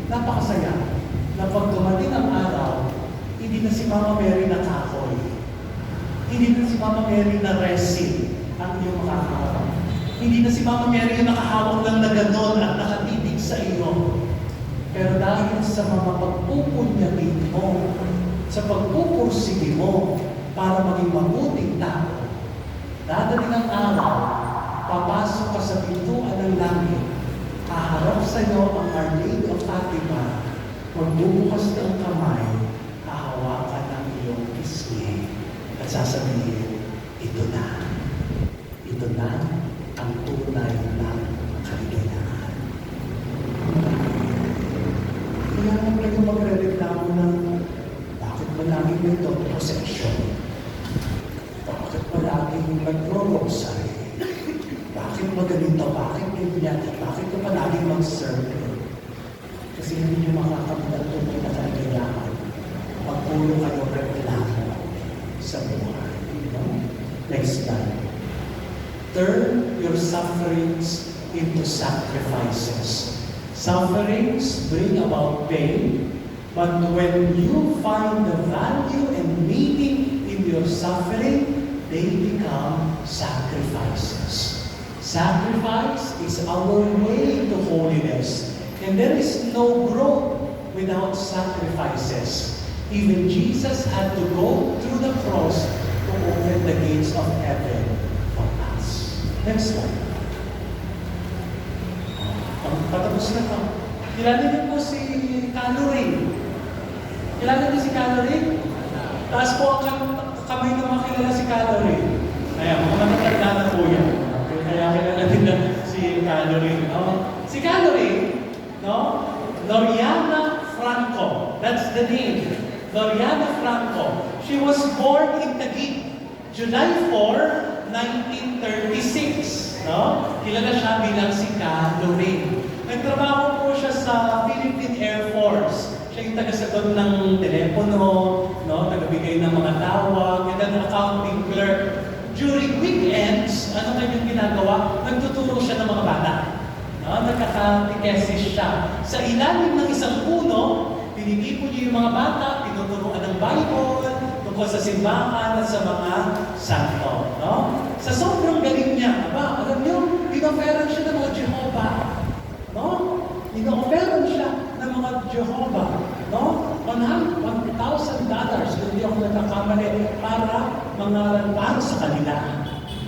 Napakasaya na pag dumating ang araw, hindi na si Mama Mary nakakoy. Hindi na si Mama Mary na resin ang iyong makakahawak. Hindi na si Mama Mary yung nakahawak lang na ganon at nakatitig sa iyo. Pero dahil sa mga pagpupunyagin mo, sa pagpupursige mo para maging mabuting tao, dadating ang araw, papasok ka sa pintuan ng langit, haharap sa iyo ang Our Lady of Fatima, magbubukas ng kamay, hahawakan ng iyong pisngi, at sasabihin, ito na ang tunay ng kaligayahan. Kaya huwag kayo magre-reklamo ng bakit ba laging may itong possession? Bakit ba laging nagro-rosary? Bakit ba ganito? Bakit ganyan? Bakit ka pa laging mag-serve? Kasi hindi nyo makakamit ang tunay na kaligayahan pag puro kayo reklamo sa buhay. Next slide. Turn your sufferings into sacrifices. Sufferings bring about pain, but when you find the value and meaning in your suffering, they become sacrifices. Sacrifice is our way to holiness, and there is no growth without sacrifices. Even Jesus had to go through the cross to open the gates of heaven for us. Next one. Patapos na ito. Kilala niyo po si Calorie. Kilala niyo si Calorie? Taas po ang kamay na makilala si Calorie. Ayan, mga matanda na po yan. Kaya kilala din na si Calorie. Si Calorie, Loriana Franco. That's the name. Loriana Franco. She was born in Taguig, July 4, 1936. Kilala siya bilang si Calorie. Nagtrabaho po siya sa Philippine Air Force. Siya yung taga-sagot ng telepono, taga-bigay ng mga tawag, and then accounting clerk. During weekends, ano kanyang ginagawa? Nagtuturo siya ng mga bata. Nagkakatekesis siya. Sa ilalim ng isang puno, pinipipon niya yung mga bata, tinuturuan ng Bible, tungkol sa simbahan at sa mga santo. Sa sobrang galing niya, alam niyo, inoferan siya ng mga Jehovah. Ino-offeran siya ng mga Jehovah. $1,000, kung hindi ako nagkakamali, para sa kanila.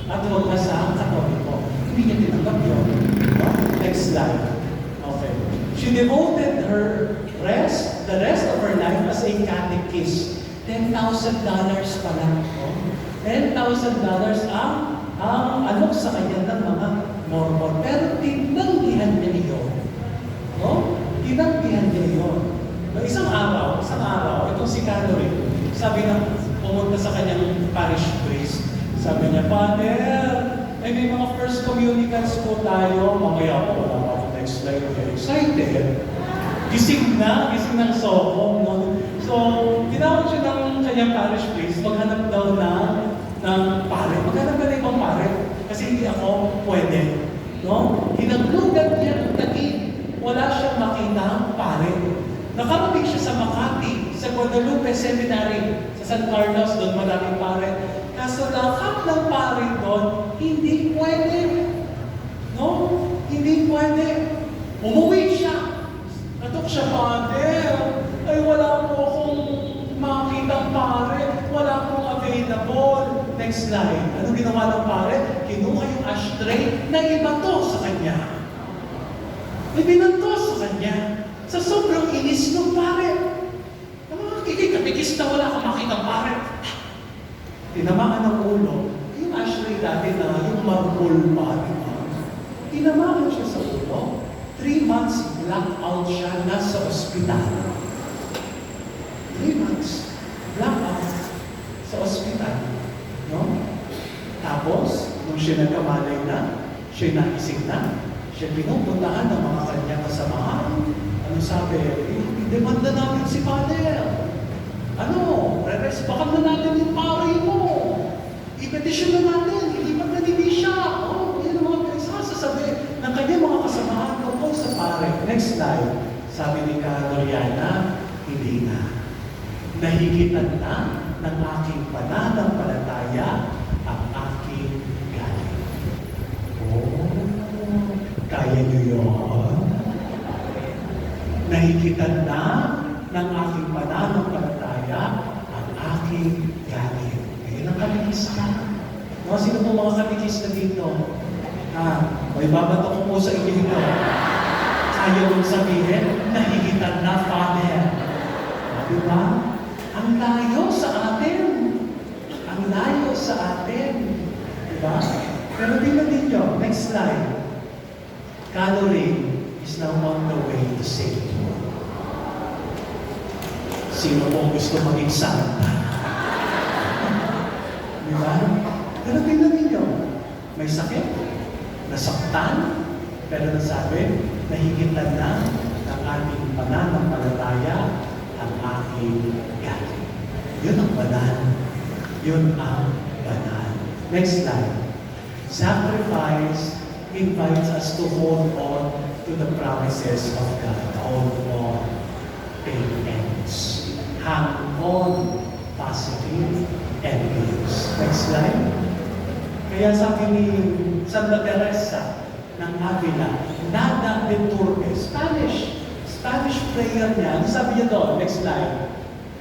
At huwag na sa Katoliko. Hindi niya tinanggap yun. Next slide. Okay. She devoted the rest of her life as a catechist. $10,000 pa lang. $10,000 ang alok sa kanya ng mga Mormon. Pero tinanggihan niya iyon. Tinanggihan niya iyon. Isang araw, itong si Calorie, sabi na, pumunta sa kanyang parish priest, sabi niya, Father, may mga first communicants po tayo, mamaya po, wala ako next slide, excited. Gising ng soko. So, tinawag siya ng kanyang parish priest, maghanap daw ng pare. Maghanap ka na ibang pare, kasi hindi ako pwede. Hinaglugan niya ang Taguig. Wala siyang makitang pare. Nakarating siya sa Makati, sa Guadalupe Seminary, sa San Carlos, doon maraming pare. Kaso lahat ng pare doon, hindi pwede. No? Hindi pwede. Umuwi siya. Natok siya, Father. Ay, wala po akong makitang pare. Wala akong available. Next slide. Ano ginawa ng pare? Kinuha yung ashtray na ibato sa kanya. Ibinanto sa kanya. Sa sobrang inis ng pare. Ang mga kikikapikis na wala akong makitang pare. Tinamaan ng ulo. Yung ashtray dati na yung marble pare. Tinamaan siya sa ulo. 3 months, blackout siya, nasa ospital. 3 months, blackout sa ospital. No? Tapos, nung siya nagkamalay na, siya naising na, siya pinupuntahan ng mga kanyang kasamahan. Ano sabi? Demanda namin si Father. Ano? Re-respakan na natin yung pare mo. I-petition na natin. Ilipat na din siya. Oh, yun ang mga sasabi ng kanyang mga kasamahan tungkol sa pare. Next slide. Sabi ni Loriana, hindi na. Nahigitan na ng aking pananampalataya ang aking galing. Oh, kaya niyo yun? Nahigitan na ng aking pananampalataya ang aking galing. Ngayon ang kalikis ka. No, sino po mga kalikis na dito? May babato ko po sa inyo ito. Kaya mong sabihin, nahigitan na, Father. Diba? Ang layo sa atin. Ang layo sa atin. Diba? Pero tingnan ninyo, next slide. Calorie is now on the way to save you. Sino pong gusto maging santa? Diba? Pero tingnan ninyo, may sakit, nasaktan, pero nasabi, nahigitan na ng aming pananampalataya ang aking galing. Yun ang banal. Yun ang banal. Next slide. Sacrifice invites us to hold on to the promises of God. Hold on, pain ends. Hang on, positive endings. Next slide. Kaya sabi ni Santa Teresa ng Avila, nada de turbe. Spanish prayer niya. Ano sabi niya doon? Next slide.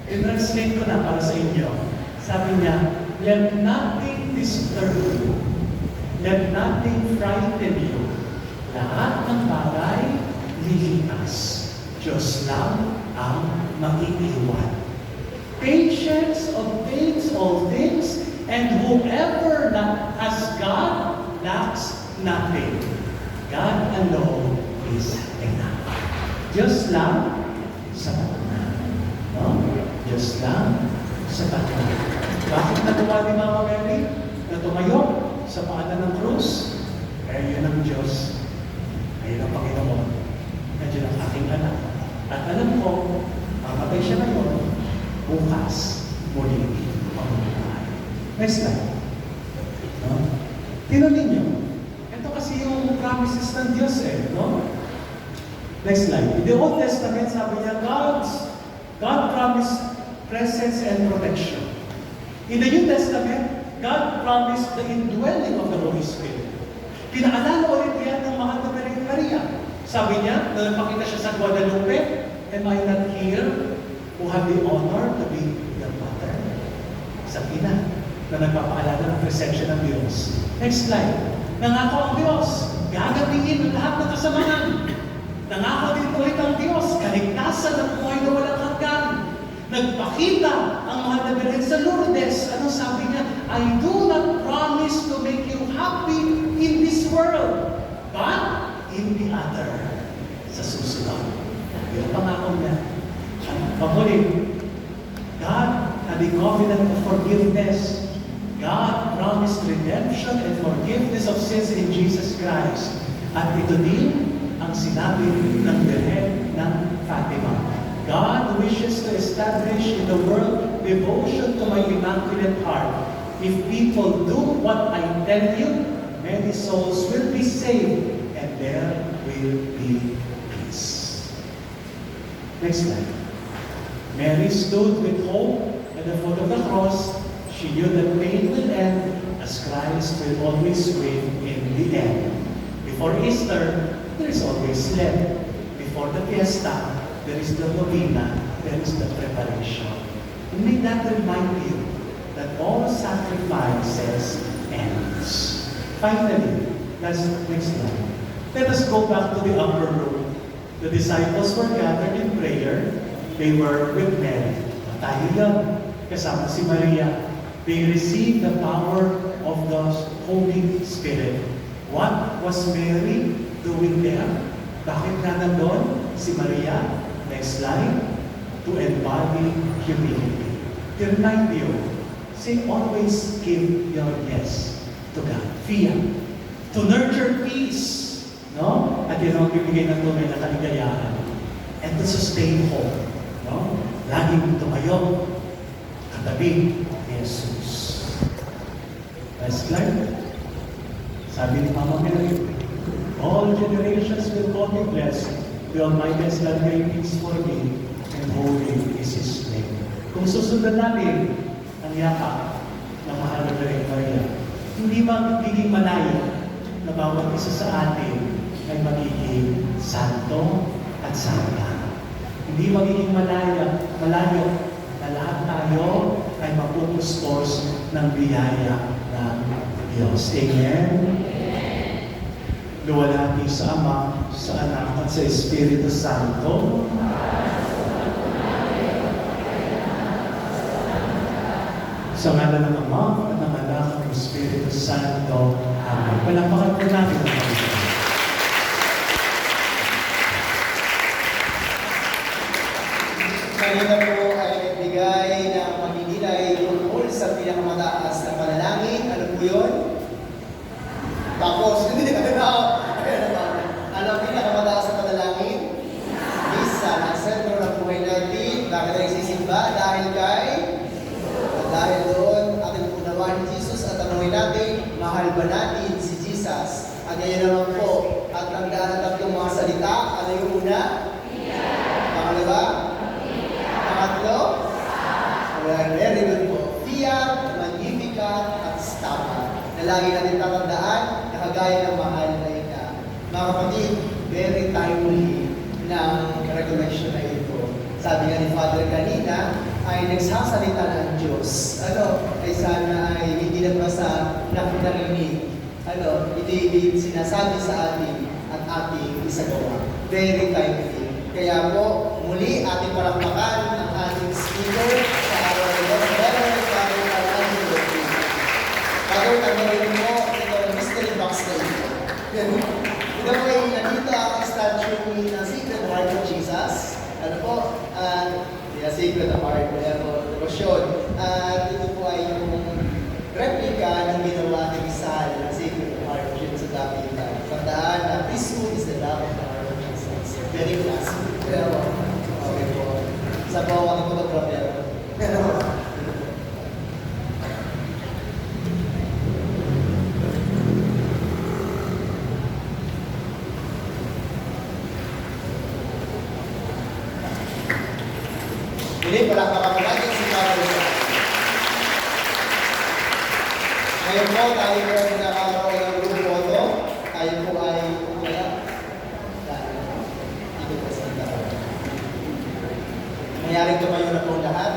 I-translate ko na para sa inyo. Sabi niya, let nothing disturb you. Let nothing frighten you. Lahat ng bagay lilipas. Diyos lang ang mag-iiwan. Patience obtains all things, and whoever has God lacks nothing. God alone is enough. Diyos lang, sapat na. No? Diyos lang, sapat na. Bakit nagawa ni Mama Mary na tumayo sa paanan ng krus? Kaya yun ang Diyos. Ayun ang Panginoon. Nandiyan ang aking anak. At alam ko, mamatay siya ngayon, bukas, muli, mamatay. Next slide. No? Tingnan ninyo. Ito kasi yung promises ng Diyos no? Next slide. In the Old Testament, sabi niya, God promised presence and protection. In the New Testament, God promised the indwelling of the Holy Spirit. Pinaalala ulit yan ng mahal na Maria. Sabi niya, na napakita siya sa Guadalupe, am I not here who have the honor to be your mother? Sa ina, na nagpapaalala ng presensya ng Diyos. Next slide. Nangako ang Diyos, gagabihin ang lahat ng kasamahan. Nangako din ulit ang Diyos, kaligtasan ng buhay na walang hanggan. Nagpakita ang mahal na Birhen sa Lourdes. Ano sabi niya? I do not promise to make you happy in this world, but in the other. Sa susunod. Yung pangako niya. Pagmuli, God had a covenant of forgiveness. God promised redemption and forgiveness of sins in Jesus Christ. At ito din ang sinabi ng Birhen ng Fatima. God wishes to establish in the world devotion to my Immaculate Heart. If people do what I tell you, many souls will be saved and there will be peace. Next slide. Mary stood with hope and at the foot of the cross, she knew that pain will end as Christ will always win in the end. Before Easter, there is always Lent. Before the fiesta, there is the novena, there is the preparation. And may that remind you that all sacrifices ends. Finally, that's the next line. Let us go back to the upper room. The disciples were gathered in prayer. They were with Mary. Tayo lang, kasama si Maria. They received the power of the Holy Spirit. What was Mary doing there? Bakit na nandun si Maria? Next slide. To embody humility. To remind you, say always give your yes to God. Fiat. To nurture peace. No? At yun ang bibigay ng tunay na kaligayahan. And to sustain hope. No? Laging tumayo katabi ni Jesus. Last slide. Sabi ni Mama Mary, all generations will call me blessed. The Almighty has done great things for me, and holy is His name. Kung susundan natin ang yakap ng mahal na Maria, hindi magiging malaya na bawat isa sa atin ay magiging santo at santa. Hindi magiging malayo na lahat tayo ay mapupuspos ng biyaya ng Diyos. Amen? Luwalhati sa Ama, sa Anak, at sa Espiritu Santo. Sa ngalan ng Ama, at ng Anak, at ng Espiritu Santo. Amen. Palapakan po natin ang Panginoon. Kanina po ay nagbigay ng pagdidilay tungkol sa pinakamataas na panalangin. Ano po yun? Tapos, hindi na ano ang pinakamataas na panalangin? Isa, ang sentro ng buhay natin. Bakit tayo sisimba? Dahil doon, ating punawan ni Jesus at tanongin natin, mahal ba natin si Jesus? At ngayon naman po, at tandaan ang tatlong mga salita. Ano yung una? Pangalawa? Pangatlo? Very good po. Fiat, Magnificat, at Stapa. Na lagi natin tatandaan na kagaya ng mahal na ika. Mga kapatid, very timely ng recollection na ito. Sabi nga ni Father kanina, ay nagsasalita ng Diyos. Ay sana ay hindi na basta narinig. Hindi sinasabi sa atin at ating isagawa. Very timely. Kaya po, muli ating palakpakan ang ating speaker sa araw na ito. Reverend Father Angelo. Father, tanongin mo ito ang mystery box na ito. Ito po ay nandito ang statue ni Sacred Heart of Jesus. Sacred Heart, devotion. At ito po ay yung replica ng ginawa ni Rizal ng Sacred Heart sa Dapitan. Tandaan na priesthood is the love of the heart of Jesus. Very classic. Pero, okay po. Sa bawang ito na problem. Pero, hindi, palakpakan natin si Father. Ngayon po, tayo po ay nakakaroon ng group photo. Tayo po ay dito po sa ito. Mayroong tumayo na po lahat.